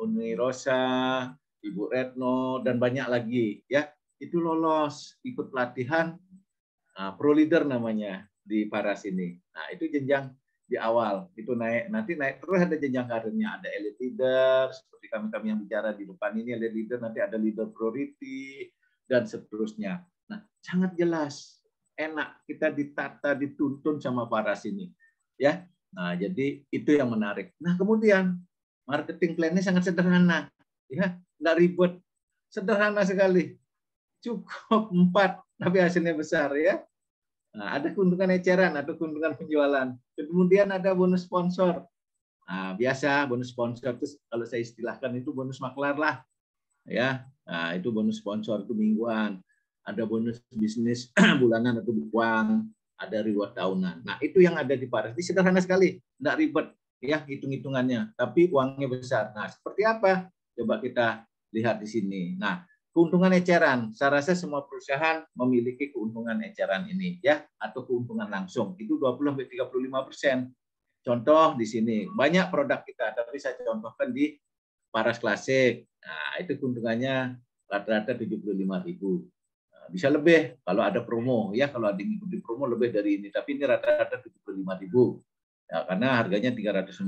Uni Rosa, Ibu Retno dan banyak lagi ya. Itu lolos ikut pelatihan pro leader namanya di Paras ini. Nah, itu jenjang di awal. Itu nanti naik terus ada jenjang karirnya, ada elite leader seperti kami yang bicara di depan ini, elite leader, nanti ada leader priority dan seterusnya. Nah, sangat jelas, enak kita ditata, dituntun sama Paras ini. Ya. Nah, jadi itu yang menarik. Nah, kemudian marketing plan-nya sangat sederhana, ya, nggak ribet, sederhana sekali, cukup 4, tapi hasilnya besar, ya. Nah, ada keuntungan eceran atau keuntungan penjualan. Kemudian ada bonus sponsor. Nah, biasa bonus sponsor itu kalau saya istilahkan itu bonus maklar lah, ya. Nah, itu bonus sponsor itu mingguan. Ada bonus bisnis bulanan atau uang. Ada reward tahunan. Nah, itu yang ada di Paras. Ini sederhana sekali, nggak ribet ya hitung-hitungannya, tapi uangnya besar. Nah, seperti apa? Coba kita lihat di sini. Nah, keuntungan eceran. Saya rasa semua perusahaan memiliki keuntungan eceran ini ya, atau keuntungan langsung. Itu 20-35%. Contoh di sini, banyak produk kita, tapi saya contohkan di Paras Klasik. Nah, itu keuntungannya rata-rata 75.000. Bisa lebih kalau ada promo ya, kalau ada yang ikuti promo lebih dari ini, tapi ini rata-rata 75.000 ya, karena harganya 350.000,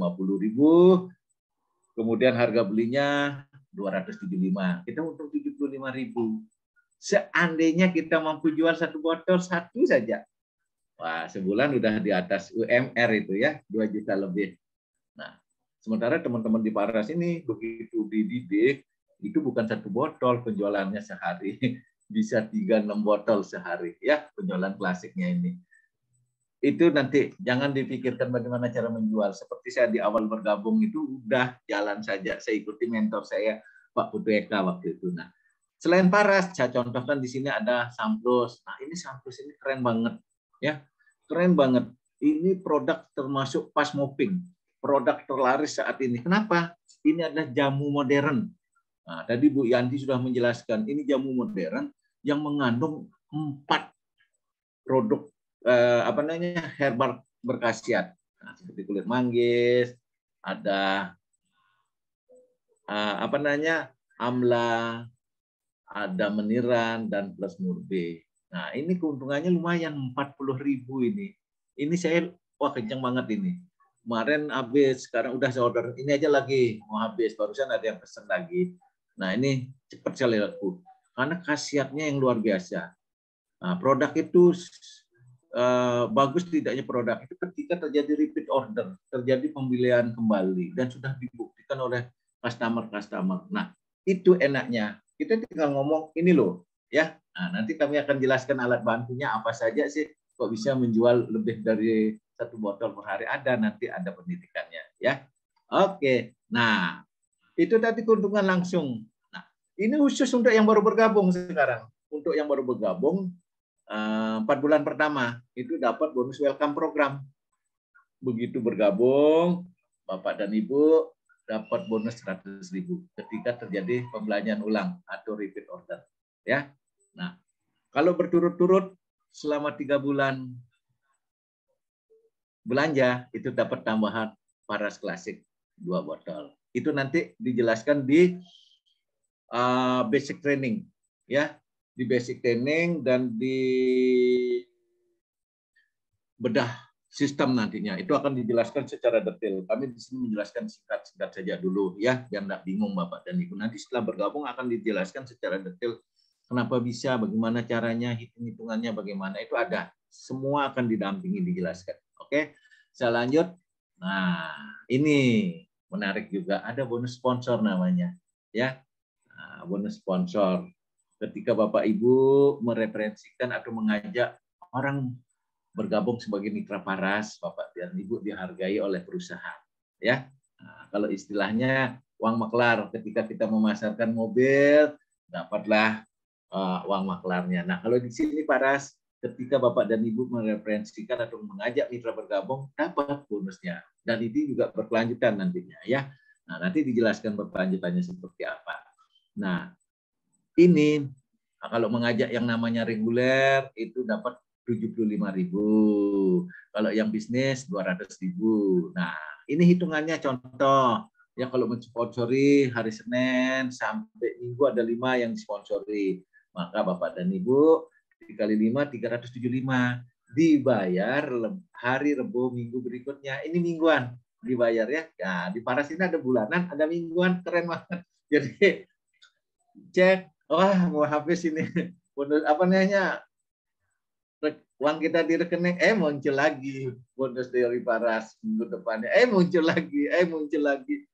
kemudian harga belinya 275, kita untung 75.000. Seandainya kita mampu jual satu botol satu saja, wah sebulan udah di atas UMR itu ya, 2 juta lebih. Nah, sementara teman-teman di Paras ini begitu dididik, itu bukan satu botol penjualannya sehari, bisa 3-6 botol sehari ya, penjualan klasiknya ini. Itu nanti jangan dipikirkan bagaimana cara menjual. Seperti saya di awal bergabung itu udah jalan saja, saya ikuti mentor saya Pak Putu Eka waktu itu. Nah, Selain Paras, saya contohkan di sini ada Samplus. Nah, ini Samplus ini keren banget, ya, keren banget. Ini produk termasuk fast moving, produk terlaris saat ini. Kenapa? Ini adalah jamu modern. Nah, tadi Bu Yanti sudah menjelaskan, ini jamu modern yang mengandung 4 produk herbal berkhasiat. Nah, seperti kulit manggis, ada amla, ada meniran dan plus murbe. Nah, ini keuntungannya lumayan 40.000 ini. Ini saya kencang banget ini. Kemarin habis, sekarang udah saya order. Ini aja lagi mau habis, barusan ada yang pesan lagi. Nah, ini cepat sekali laku. Karena khasiatnya yang luar biasa. Nah, produk itu bagus tidaknya produk itu ketika terjadi repeat order, terjadi pembelian kembali dan sudah dibuktikan oleh customer. Nah, itu enaknya. Kita tinggal ngomong ini loh, ya. Nah, nanti kami akan jelaskan alat bantunya apa saja sih kok bisa menjual lebih dari 1 botol per hari, nanti ada pendidikannya, ya. Oke. Nah, itu tadi keuntungan langsung. Nah, ini khusus untuk yang baru bergabung sekarang. Untuk yang baru bergabung 4 bulan pertama itu dapat bonus welcome program. Begitu bergabung, Bapak dan Ibu dapat bonus 100.000 ketika terjadi pembelanjaan ulang atau repeat order, ya. Nah, kalau berturut-turut selama 3 bulan belanja itu dapat tambahan Paras Klasik 2 botol. Itu nanti dijelaskan di basic training, ya, di basic training dan di bedah sistem nantinya. Itu akan dijelaskan secara detail. Kami di sini menjelaskan singkat-singkat saja dulu, ya, biar nggak bingung Bapak dan Ibu. Nanti setelah bergabung akan dijelaskan secara detail kenapa bisa, bagaimana caranya, hitung-hitungannya bagaimana, itu ada. Semua akan didampingi, dijelaskan. Oke, saya lanjut. Nah, ini menarik juga, ada bonus sponsor namanya, ya. Nah, bonus sponsor. Ketika Bapak Ibu mereferensikan atau mengajak orang bergabung sebagai mitra Paras, Bapak dan Ibu dihargai oleh perusahaan, ya. Nah, kalau istilahnya uang maklar, ketika kita memasarkan mobil, dapatlah uang maklarnya. Nah, kalau di sini Paras, ketika Bapak dan Ibu mereferensikan atau mengajak mitra bergabung, dapat bonusnya. Dan itu juga berkelanjutan nantinya, ya. Nah, nanti dijelaskan berkelanjutannya seperti apa. Nah, ini kalau mengajak yang namanya reguler itu dapat 75.000. Kalau yang bisnis 200.000. Nah, ini hitungannya contoh. Ya, kalau mensponsori hari Senin sampai Minggu ada 5 yang disponsori. Maka Bapak dan Ibu dikali 5 375. Dibayar hari Rabu Minggu berikutnya. Ini mingguan dibayar, ya. Nah, di Paras ini ada bulanan, ada mingguan, keren banget. Jadi cek, wah mau habis ini. Bonus apa namanya? Uang kita di rekening, muncul lagi bonus dari Paras minggu depannya, muncul lagi.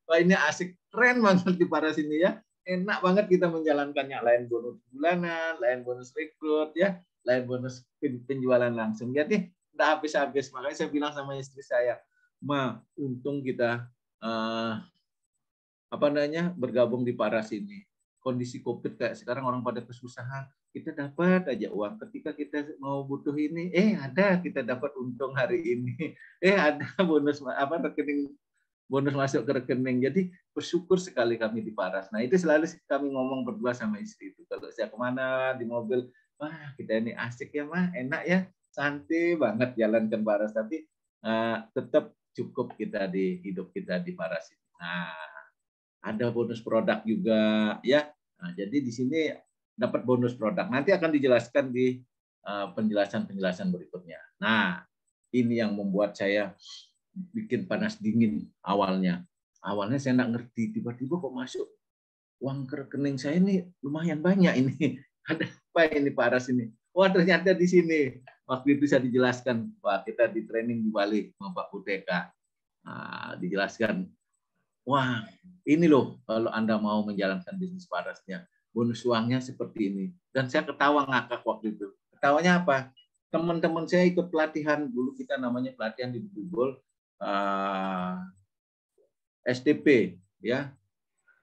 Wah, ini asik, keren banget di Paras ini, ya. Enak banget kita menjalankannya. Lain bonus bulanan, lain bonus rekrut, ya, lain bonus penjualan langsung. Jadi nggak habis-habis. Makanya saya bilang sama istri saya, Ma, untung kita bergabung di Paras ini. Kondisi COVID kayak sekarang orang pada kesusahan, kita dapat aja uang. Ketika kita mau butuh ini, ada, kita dapat untung hari ini. Ada bonus rekening, bonus masuk ke rekening. Jadi bersyukur sekali kami di Paras. Nah, itu selalu kami ngomong berdua sama istri itu. Kalau saya kemana di mobil, wah kita ini asik ya, Mah, enak ya, santai banget jalan ke Paras. Tapi tetap cukup kita di hidup kita di Paras ini. Nah, ada bonus produk juga, ya. Nah, jadi di sini dapat bonus produk. Nanti akan dijelaskan di penjelasan-penjelasan berikutnya. Nah, ini yang membuat saya bikin panas dingin awalnya. Awalnya saya nggak ngerti, tiba-tiba kok masuk uang ke rekening saya ini lumayan banyak ini. Ada apa ini Paras ini? Wah, ternyata di sini. Waktu itu saya dijelaskan, wah kita di training di Bali sama Pak Puteka. Nah, dijelaskan, wah, ini loh kalau Anda mau menjalankan bisnis Parasnya, bonus uangnya seperti ini. Dan saya ketawa ngakak waktu itu. Ketawanya apa? Teman-teman saya ikut pelatihan, dulu kita namanya pelatihan di Google STP, ya,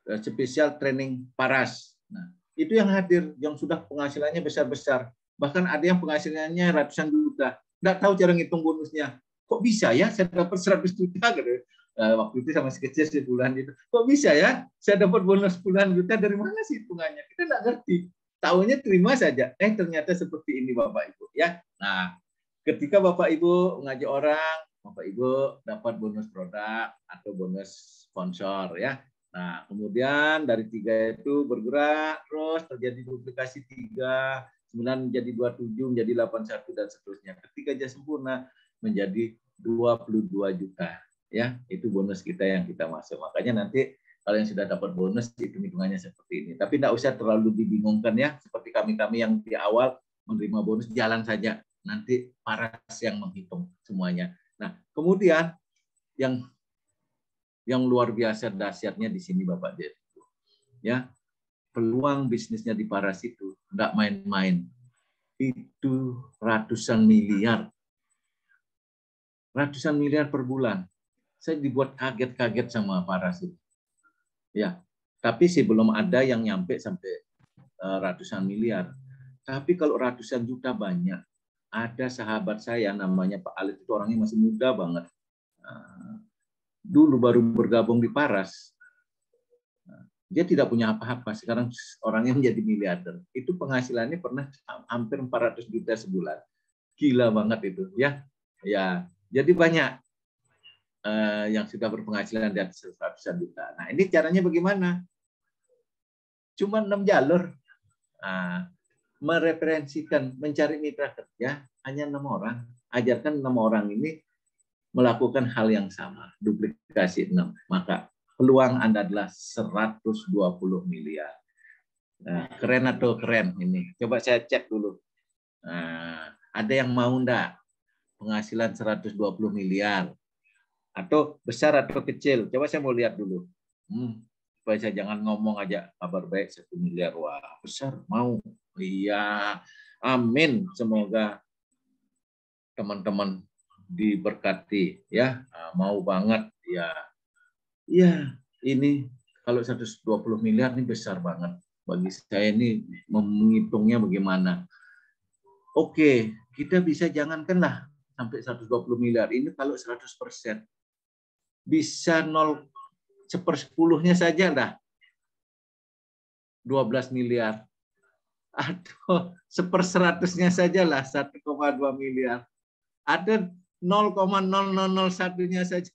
Special Training Paras. Nah, Itu yang hadir, yang sudah penghasilannya besar-besar. Bahkan ada yang penghasilannya ratusan juta. Nggak tahu cara ngitung bonusnya. Kok bisa ya saya dapat 100 juta gitu. Waktu itu sama si kecil sebulan itu. Kok bisa ya saya dapat bonus puluhan juta, dari mana sih hitungannya? Kita nggak ngerti. Tahunya terima saja. Ternyata seperti ini Bapak Ibu ya. Nah, ketika Bapak Ibu ngajak orang, Bapak Ibu dapat bonus produk atau bonus sponsor ya. Nah, kemudian dari 3 itu bergerak terus terjadi duplikasi 3, 9 menjadi 27, menjadi 81 dan seterusnya. Ketika dia sempurna menjadi 22 juta. Ya, itu bonus kita yang kita masuk. Makanya nanti kalau yang sudah dapat bonus itu hitungannya seperti ini. Tapi tidak usah terlalu dibingungkan ya, seperti kami-kami yang di awal menerima bonus jalan saja. Nanti Paras yang menghitung semuanya. Nah, kemudian yang luar biasa dahsyatnya di sini Bapak Dir. Ya, peluang bisnisnya di Paras itu enggak main-main. Itu ratusan miliar. Ratusan miliar per bulan. Saya dibuat kaget-kaget sama Paras itu. Ya, tapi sih belum ada yang nyampe sampai ratusan miliar. Tapi kalau ratusan juta banyak. Ada sahabat saya namanya Pak Alif, itu orangnya masih muda banget. Dulu baru bergabung di Paras. Dia tidak punya apa-apa, sekarang orangnya menjadi miliarder. Itu penghasilannya pernah hampir 400 juta sebulan. Gila banget itu, ya. Ya, jadi banyak yang sudah berpenghasilan di atas ratusan juta. Nah, ini caranya bagaimana? Cuma 6 jalur. Mereferensikan, mencari mitra kerja hanya 6 orang. Ajarkan 6 orang ini melakukan hal yang sama, duplikasi 6. Maka peluang Anda adalah 120 miliar. Nah, keren atau keren ini? Coba saya cek dulu. Nah, ada yang mau enggak penghasilan 120 miliar? Atau besar atau kecil? Coba saya mau lihat dulu. Supaya saya jangan ngomong aja kabar baik 1 miliar. Wah, besar, mau. Iya, amin. Semoga teman-teman diberkati ya. Mau banget ya. Ya, ini kalau 120 miliar ini besar banget. Bagi saya ini menghitungnya bagaimana. Oke, kita bisa jangankanlah sampai 120 miliar. Ini kalau 100%. Bisa 1/10-nya saja lah. 12 miliar. Atau 1/100-nya saja lah, 1,2 miliar. Ada 0,0001-nya saja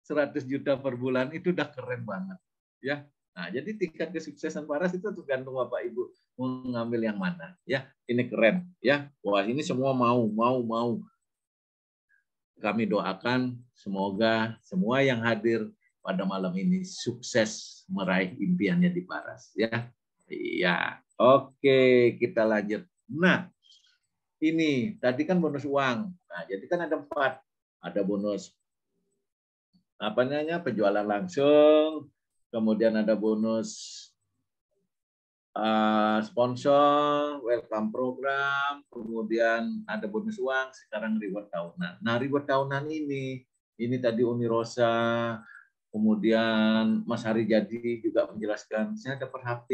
100 juta per bulan, itu udah keren banget. Ya. Nah, jadi tingkat kesuksesan Paras itu tergantung Bapak Ibu mengambil yang mana. Ya, ini keren. Ya, wah ini semua mau. Kami doakan semoga semua yang hadir pada malam ini sukses meraih impiannya di Paras. Ya, iya. Oke, kita lanjut. Nah, ini tadi kan bonus uang. Nah, jadi kan ada 4. Ada bonus penjualan langsung, kemudian ada bonus sponsor, welcome program, kemudian ada bonus uang, sekarang reward tahunan. Nah, reward tahunan ini tadi Uni Rosa, kemudian Mas Hari Jadi juga menjelaskan, saya dapat HP,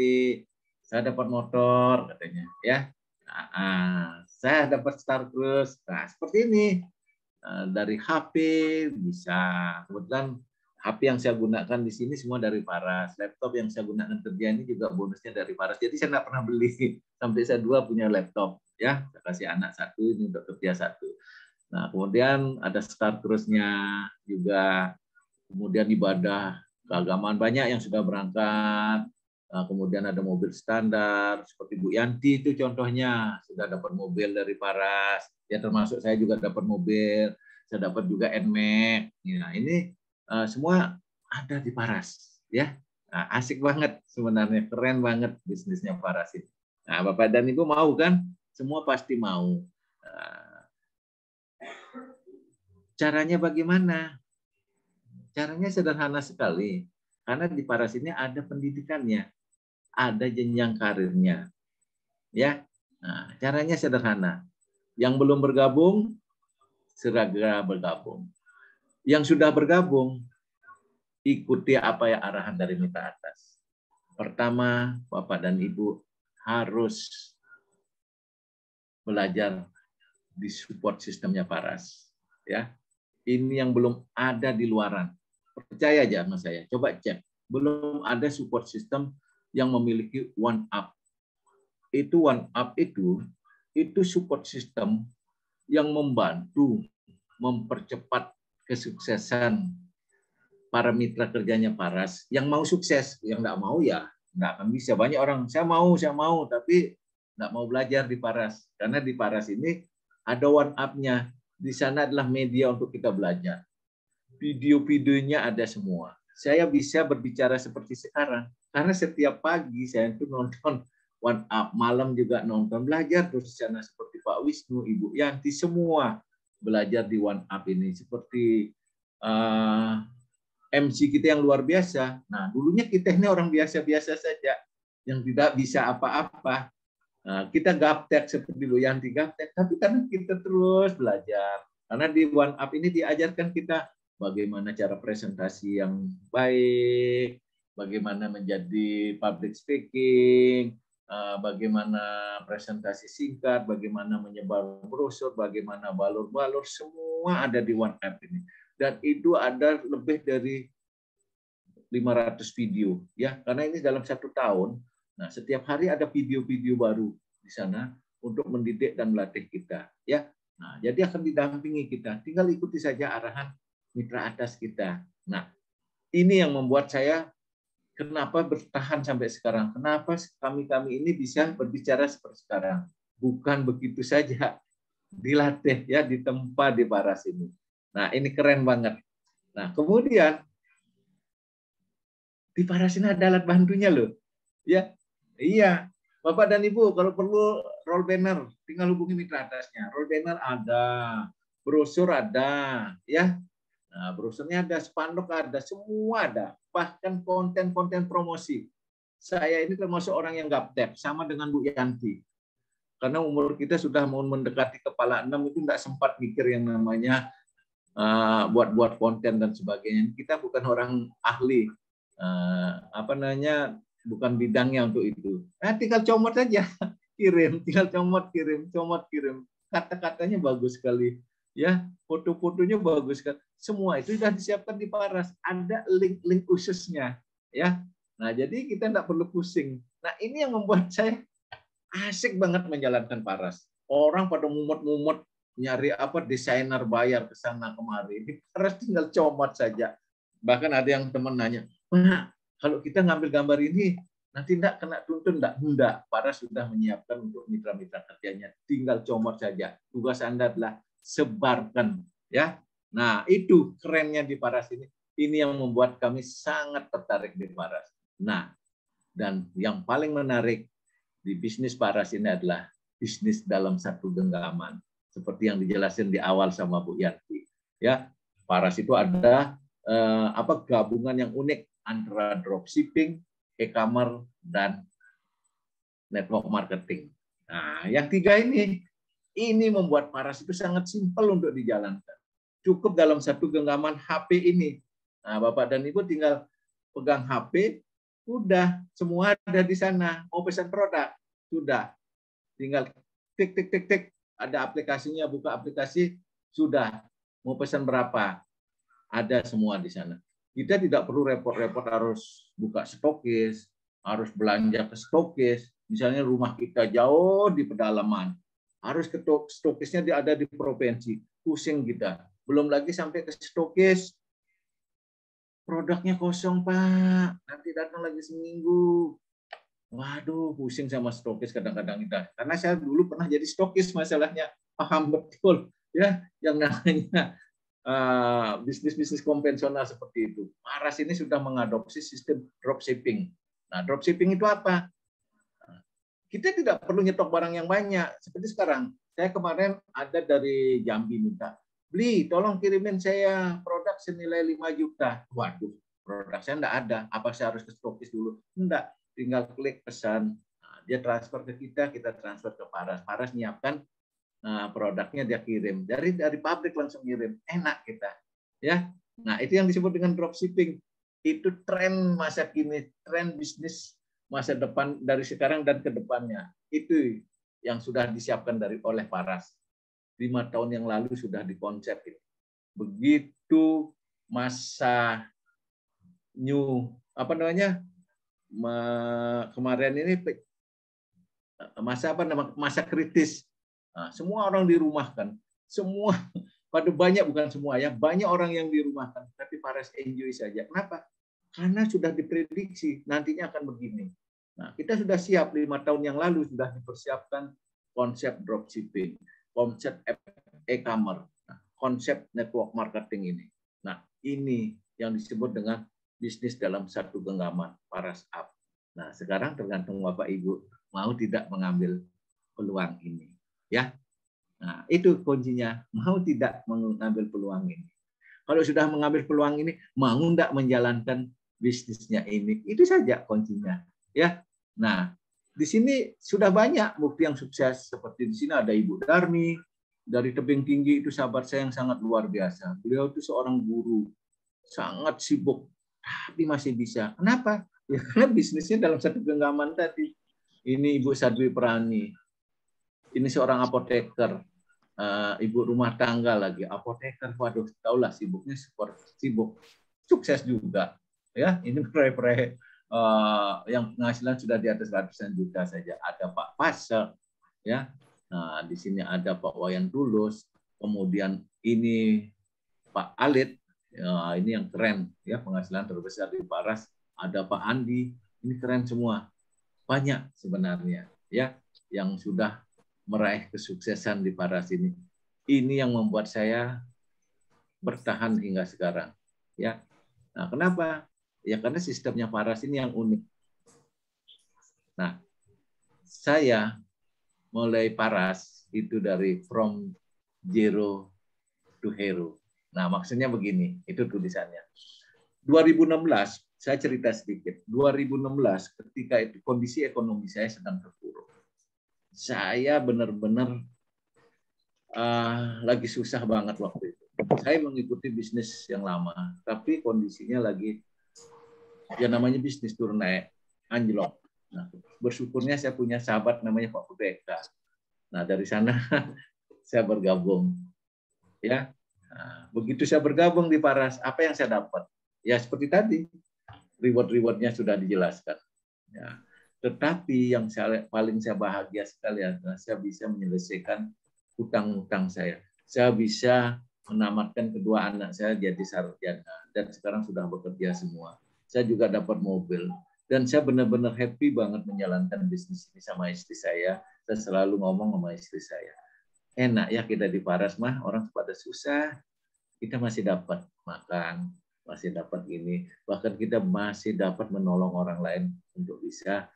saya dapat motor katanya, ya. Saya dapat Star Cruise. Nah, seperti ini. Dari HP bisa. Kebetulan HP yang saya gunakan di sini semua dari Paras. Laptop yang saya gunakan kerja ini juga bonusnya dari Paras. Jadi saya nggak pernah beli. Sampai saya 2 punya laptop. Ya, saya kasih anak 1, ini untuk kerja 1. Nah, kemudian ada Star Cruise-nya juga. Kemudian ibadah keagamaan banyak yang sudah berangkat. Nah, kemudian ada mobil standar seperti Bu Yanti itu contohnya sudah dapat mobil dari Paras. Ya termasuk saya juga dapat mobil, saya dapat juga NMAX. Nah, ini semua ada di Paras, ya. Nah, asik banget sebenarnya, keren banget bisnisnya Paras ini. Nah, Bapak dan Ibu mau kan? Semua pasti mau. Caranya bagaimana? Caranya sederhana sekali. Karena di Paras ini ada pendidikannya, ada jenjang karirnya. Ya. Nah, caranya sederhana. Yang belum bergabung, segera bergabung. Yang sudah bergabung, ikuti apa ya arahan dari mitra atas. Pertama, Bapak dan Ibu harus belajar di support sistemnya Paras. Ya, ini yang belum ada di luaran. Percaya aja sama saya. Coba cek. Belum ada support system yang memiliki one up. Itu one up itu support system yang membantu mempercepat kesuksesan para mitra kerjanya Paras yang mau sukses. Yang nggak mau ya nggak akan bisa. Banyak orang, saya mau, tapi nggak mau belajar di Paras. Karena di Paras ini ada one up-nya. Di sana adalah media untuk kita belajar. Video-videonya ada semua. Saya bisa berbicara seperti sekarang. Karena setiap pagi saya itu nonton one up. Malam juga nonton. Belajar terus di sana seperti Pak Wisnu, Ibu Yanti, semua belajar di one up ini. Seperti MC kita yang luar biasa. Nah, dulunya kita ini orang biasa-biasa saja. Yang tidak bisa apa-apa. Kita gaptek seperti Bu Yanti gaptek, tapi karena kita terus belajar. Karena di One Up ini diajarkan kita bagaimana cara presentasi yang baik, bagaimana menjadi public speaking, bagaimana presentasi singkat, bagaimana menyebar brosur, bagaimana balur-balur, semua ada di One Up ini. Dan itu ada lebih dari 500 video, ya, karena ini dalam 1 tahun. Nah, setiap hari ada video-video baru di sana untuk mendidik dan melatih kita, ya. Nah, jadi akan didampingi kita. Tinggal ikuti saja arahan mitra atas kita. Nah, ini yang membuat saya kenapa bertahan sampai sekarang. Kenapa kami ini bisa berbicara seperti sekarang. Bukan begitu saja dilatih, ya, ditempa di Paras ini. Nah, ini keren banget. Nah, kemudian di Paras ini ada alat bantunya loh, ya. Iya, Bapak dan Ibu, kalau perlu roll banner, tinggal hubungi mitra atasnya. Roll banner ada, brosur ada, ya. Nah, brosurnya ada, spanduk ada, semua ada. Bahkan konten-konten promosi. Saya ini termasuk orang yang gaptek, sama dengan Bu Yanti. Karena umur kita sudah mau mendekati kepala 6, itu nggak sempat mikir yang namanya buat-buat konten dan sebagainya. Kita bukan orang ahli, bukan bidangnya untuk itu. Nah, tinggal comot saja, kirim, tinggal comot kirim. Kata-katanya bagus sekali, ya, foto-fotonya bagus sekali. Semua itu sudah disiapkan di Paras. Ada link khususnya, ya. Nah, jadi kita tidak perlu pusing. Nah, ini yang membuat saya asik banget menjalankan Paras. Orang pada mumut-mumut nyari desainer bayar ke sana kemari. Di Paras tinggal comot saja. Bahkan ada yang teman nanya, "Pak, kalau kita ngambil gambar ini, nanti enggak kena tuntun enggak?" Enggak, Paras sudah menyiapkan untuk mitra-mitra kerjanya. Tinggal comot saja. Tugas Anda adalah sebarkan, ya. Nah, itu kerennya di Paras ini. Ini yang membuat kami sangat tertarik di Paras. Nah, dan yang paling menarik di bisnis Paras ini adalah bisnis dalam satu genggaman. Seperti yang dijelaskan di awal sama Bu Yanti. Ya, Paras itu ada gabungan yang unik antara dropshipping, e-commerce, dan network marketing. Nah, yang 3 ini membuat Paras itu sangat simpel untuk dijalankan. Cukup dalam satu genggaman HP ini. Nah, Bapak dan Ibu tinggal pegang HP, udah semua ada di sana. Mau pesan produk, sudah. Tinggal tik, ada aplikasinya, buka aplikasi, sudah. Mau pesan berapa? Ada semua di sana. Kita tidak perlu repot-repot harus buka stokis, harus belanja ke stokis. Misalnya rumah kita jauh di pedalaman, harus ke stokisnya ada di provinsi. Pusing kita. Belum lagi sampai ke stokis, produknya kosong, Pak. Nanti datang lagi seminggu. Waduh, pusing sama stokis kadang-kadang kita. Karena saya dulu pernah jadi stokis, masalahnya paham betul, ya, yang namanya bisnis-bisnis konvensional seperti itu. Paras ini sudah mengadopsi sistem dropshipping. Nah, dropshipping itu apa? Kita tidak perlu nyetok barang yang banyak. Seperti sekarang, saya kemarin ada dari Jambi minta, "Beli, tolong kirimin saya produk senilai 5 juta. Waduh, produk saya enggak ada. Apa saya harus ke stokis dulu? Enggak. Tinggal klik pesan. Nah, dia transfer ke kita transfer ke Paras. Paras nyiapkan produknya, dia kirim. Dari pabrik langsung kirim. Enak kita. Ya. Nah, itu yang disebut dengan dropshipping. Itu tren masa kini, tren bisnis masa depan dari sekarang dan ke depannya. Itu yang sudah disiapkan oleh Paras. 5 tahun yang lalu sudah dikonsep. Begitu masa kemarin ini masa kritis. Nah, semua orang dirumahkan. Semua bukan semua ya, banyak orang yang dirumahkan, tapi Paras enjoy saja. Kenapa? Karena sudah diprediksi nantinya akan begini. Nah, kita sudah siap 5 tahun yang lalu sudah dipersiapkan konsep dropshipping, konsep e-commerce, konsep network marketing ini. Nah, ini yang disebut dengan bisnis dalam satu genggaman, Paras Up. Nah, sekarang tergantung Bapak Ibu mau tidak mengambil peluang ini, ya. Nah, itu kuncinya, mau tidak mengambil peluang ini. Kalau sudah mengambil peluang ini, mau tidak menjalankan bisnisnya ini, itu saja kuncinya, ya. Nah, di sini sudah banyak bukti yang sukses, seperti di sini ada Ibu Darmi dari Tebing Tinggi, itu sahabat saya yang sangat luar biasa. Beliau itu seorang guru, sangat sibuk, tapi masih bisa. Kenapa? Ya karena bisnisnya dalam satu genggaman tadi. Ini Ibu Sadwi Prani, ini seorang apoteker, ibu rumah tangga lagi, apoteker, waduh, taulah sibuknya sibuk, sukses juga, ya. Ini proyek-proyek yang penghasilan sudah di atas ratusan juta saja. Ada Pak Pasek, ya. Nah, di sini ada Pak Wayan Tulus, kemudian ini Pak Alit, ya, ini yang keren, ya, penghasilan terbesar di Paras. Ada Pak Andi, ini keren semua, banyak sebenarnya, ya, yang sudah meraih kesuksesan di Paras ini. Ini yang membuat saya bertahan hingga sekarang, ya. Nah, kenapa? Ya karena sistemnya Paras ini yang unik. Nah, saya mulai Paras itu dari from zero to hero. Nah, maksudnya begini, itu tulisannya. 2016, saya cerita sedikit. 2016 ketika itu kondisi ekonomi saya sedang terpuruk. Saya benar-benar lagi susah banget waktu itu. Saya mengikuti bisnis yang lama, tapi kondisinya lagi, ya namanya bisnis turun naik, anjlok. Nah, bersyukurnya saya punya sahabat namanya Pak Putu Eka. Nah, dari sana saya bergabung. Ya, nah, begitu saya bergabung di Paras, apa yang saya dapat? Ya seperti tadi, reward-rewardnya sudah dijelaskan. Ya. Tetapi yang paling saya bahagia sekali adalah saya bisa menyelesaikan hutang-hutang saya. Saya bisa menamatkan kedua anak saya jadi sarjana dan sekarang sudah bekerja semua. Saya juga dapat mobil dan saya benar-benar happy banget menjalankan bisnis ini sama istri saya. Saya selalu ngomong sama istri saya, enak ya kita di Paras mah, orang pada susah, kita masih dapat makan, masih dapat ini, bahkan kita masih dapat menolong orang lain untuk bisa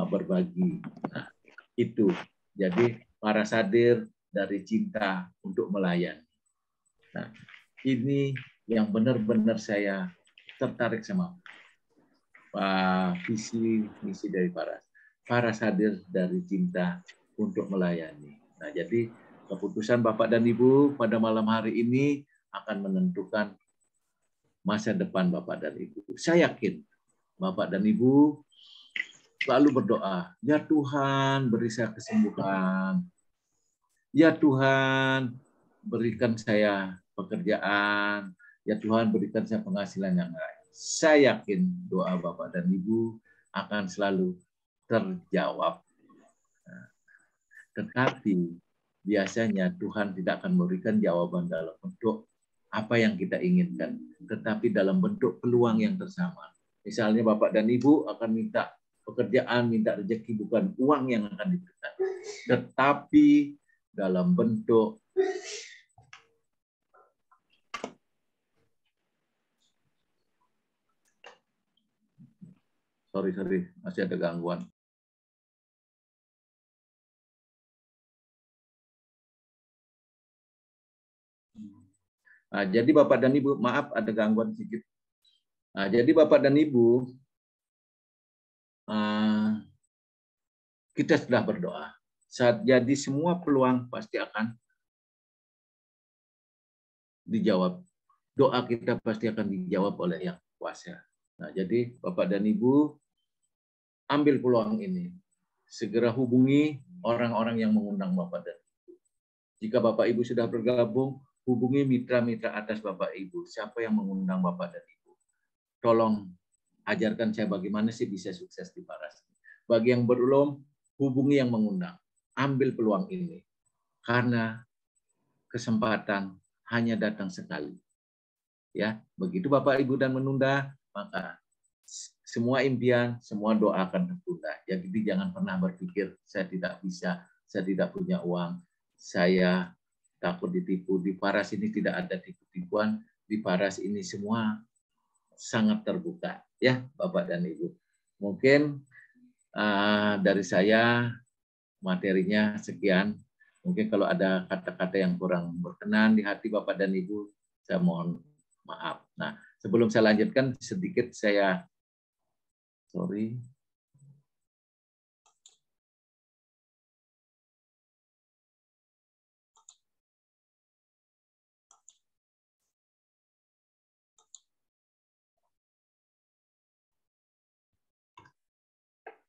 berbagi. Nah, itu. Jadi Paras hadir dari cinta untuk melayani. Nah, ini yang benar-benar saya tertarik sama visi misi dari Paras. Paras hadir dari cinta untuk melayani. Nah, jadi keputusan Bapak dan Ibu pada malam hari ini akan menentukan masa depan Bapak dan Ibu. Saya yakin Bapak dan Ibu selalu berdoa, ya Tuhan beri saya kesembuhan, ya Tuhan berikan saya pekerjaan, ya Tuhan berikan saya penghasilan yang lain. Saya yakin doa Bapak dan Ibu akan selalu terjawab. Tetapi biasanya Tuhan tidak akan memberikan jawaban dalam bentuk apa yang kita inginkan, tetapi dalam bentuk peluang yang bersama. Misalnya Bapak dan Ibu akan minta pekerjaan, minta rezeki, bukan uang yang akan diberikan, tetapi dalam bentuk sorry, masih ada gangguan. Nah, jadi Bapak dan Ibu, maaf ada gangguan sedikit. Nah, jadi Bapak dan Ibu, kita sudah berdoa. Saat jadi semua peluang pasti akan dijawab. Doa kita pasti akan dijawab oleh Yang Kuasa. Nah, jadi Bapak dan Ibu, ambil peluang ini. Segera hubungi orang-orang yang mengundang Bapak dan Ibu. Jika Bapak Ibu sudah bergabung, hubungi mitra-mitra atas Bapak Ibu. Siapa yang mengundang Bapak dan Ibu? Tolong ajarkan saya bagaimana sih bisa sukses di Paras. Bagi yang belum, hubungi yang mengundang. Ambil peluang ini. Karena kesempatan hanya datang sekali. Ya, begitu Bapak Ibu dan menunda, maka semua impian, semua doa akan tertunda. Jadi jangan pernah berpikir saya tidak bisa, saya tidak punya uang, saya takut ditipu. Di Paras ini tidak ada tipu-tipuan. Di Paras ini semua sangat terbuka, ya Bapak dan Ibu. Mungkin dari saya materinya sekian. Mungkin kalau ada kata-kata yang kurang berkenan di hati Bapak dan Ibu, saya mohon maaf. Nah, sebelum saya lanjutkan sedikit saya sorry.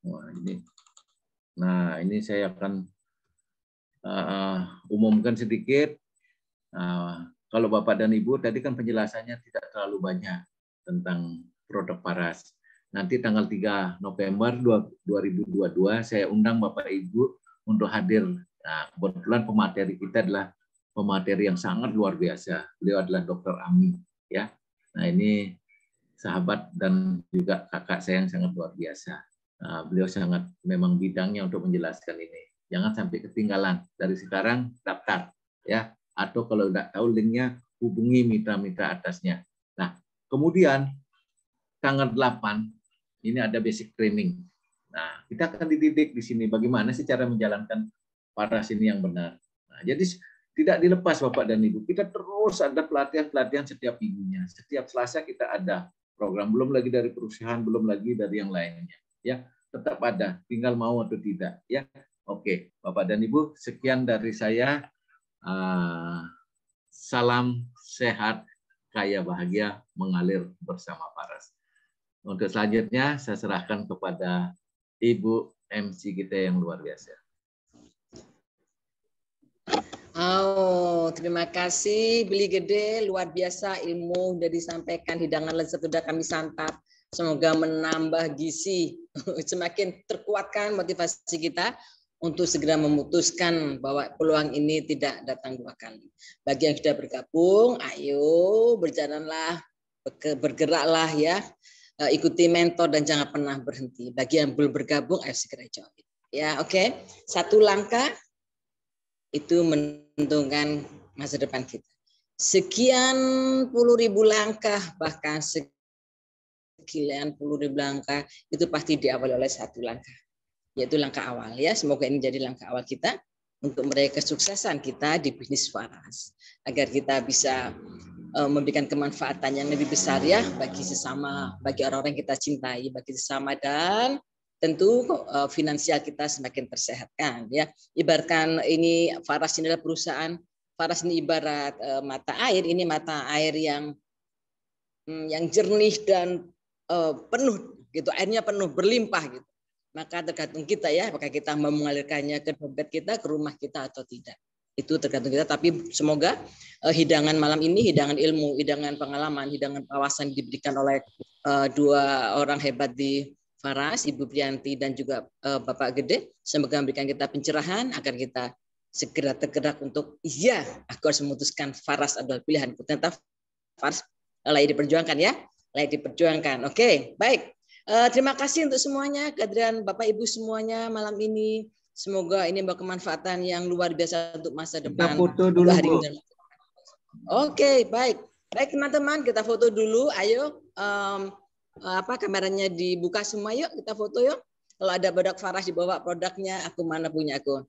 Wah, ini. Nah, ini saya akan umumkan sedikit. Kalau Bapak dan Ibu, tadi kan penjelasannya tidak terlalu banyak tentang produk Paras. Nanti tanggal 3 November 2022, saya undang Bapak Ibu untuk hadir. Nah, kebetulan pemateri kita adalah pemateri yang sangat luar biasa. Beliau adalah Dr. Ami. Ya. Nah, ini sahabat dan juga kakak saya yang sangat luar biasa. Beliau sangat memang bidangnya untuk menjelaskan ini. Jangan sampai ketinggalan. Dari sekarang daftar, ya. Atau kalau tidak tahu linknya, hubungi mitra-mitra atasnya. Nah, kemudian tanggal 8 ini ada basic training. Nah, kita akan dididik di sini bagaimana sih cara menjalankan Paras ini yang benar. Nah, jadi tidak dilepas Bapak dan Ibu. Kita terus ada pelatihan-pelatihan setiap minggunya. Setiap Selasa kita ada program, belum lagi dari perusahaan, belum lagi dari yang lainnya. Ya, tetap ada, tinggal mau atau tidak. Ya, oke, Bapak dan Ibu, sekian dari saya. Salam sehat, kaya bahagia, mengalir bersama Paras. Untuk selanjutnya, saya serahkan kepada Ibu MC kita yang luar biasa. Oh, terima kasih Beli Gede, luar biasa ilmu sudah disampaikan, hidangan lezat sudah kami santap. Semoga menambah gizi, semakin terkuatkan motivasi kita untuk segera memutuskan bahwa peluang ini tidak datang dua kali. Bagi yang sudah bergabung, ayo berjalanlah, bergeraklah ya, ikuti mentor dan jangan pernah berhenti. Bagi yang belum bergabung, ayo segera join. Ya, oke. Satu langkah itu menentukan masa depan kita. Sekian puluh ribu langkah, bahkan sekian puluh ribu langkah itu pasti diawali oleh satu langkah. Yaitu langkah awal ya. Semoga ini jadi langkah awal kita untuk meraih kesuksesan kita di bisnis Paras, agar kita bisa memberikan kemanfaatan yang lebih besar ya bagi sesama, bagi orang-orang yang kita cintai, bagi sesama, dan tentu finansial kita semakin tersehatkan ya. Ibaratkan ini Paras ini adalah perusahaan, Paras ini ibarat mata air, ini mata air yang jernih dan penuh gitu, airnya penuh berlimpah gitu. Maka tergantung kita ya, apakah kita mau mengalirkannya ke dompet kita, ke rumah kita atau tidak. Itu tergantung kita, tapi semoga hidangan malam ini, hidangan ilmu, hidangan pengalaman, hidangan wawasan diberikan oleh dua orang hebat di Paras, Ibu Priyanti dan juga Bapak Gede. Semoga memberikan kita pencerahan agar kita segera tergerak untuk iya, aku harus memutuskan Paras adalah pilihanku. Ternyata Paras layak diperjuangkan ya, layak diperjuangkan. Oke, baik. Terima kasih untuk semuanya, kehadiran Bapak Ibu semuanya malam ini. Semoga ini membawa kemanfaatan yang luar biasa untuk masa depan. Kita foto dulu, hari Bu. ini. Oke, baik. Baik teman-teman, kita foto dulu. Ayo, kameranya dibuka semua yuk, kita foto yuk. Kalau ada produk Paras dibawa produknya, aku mana punya aku.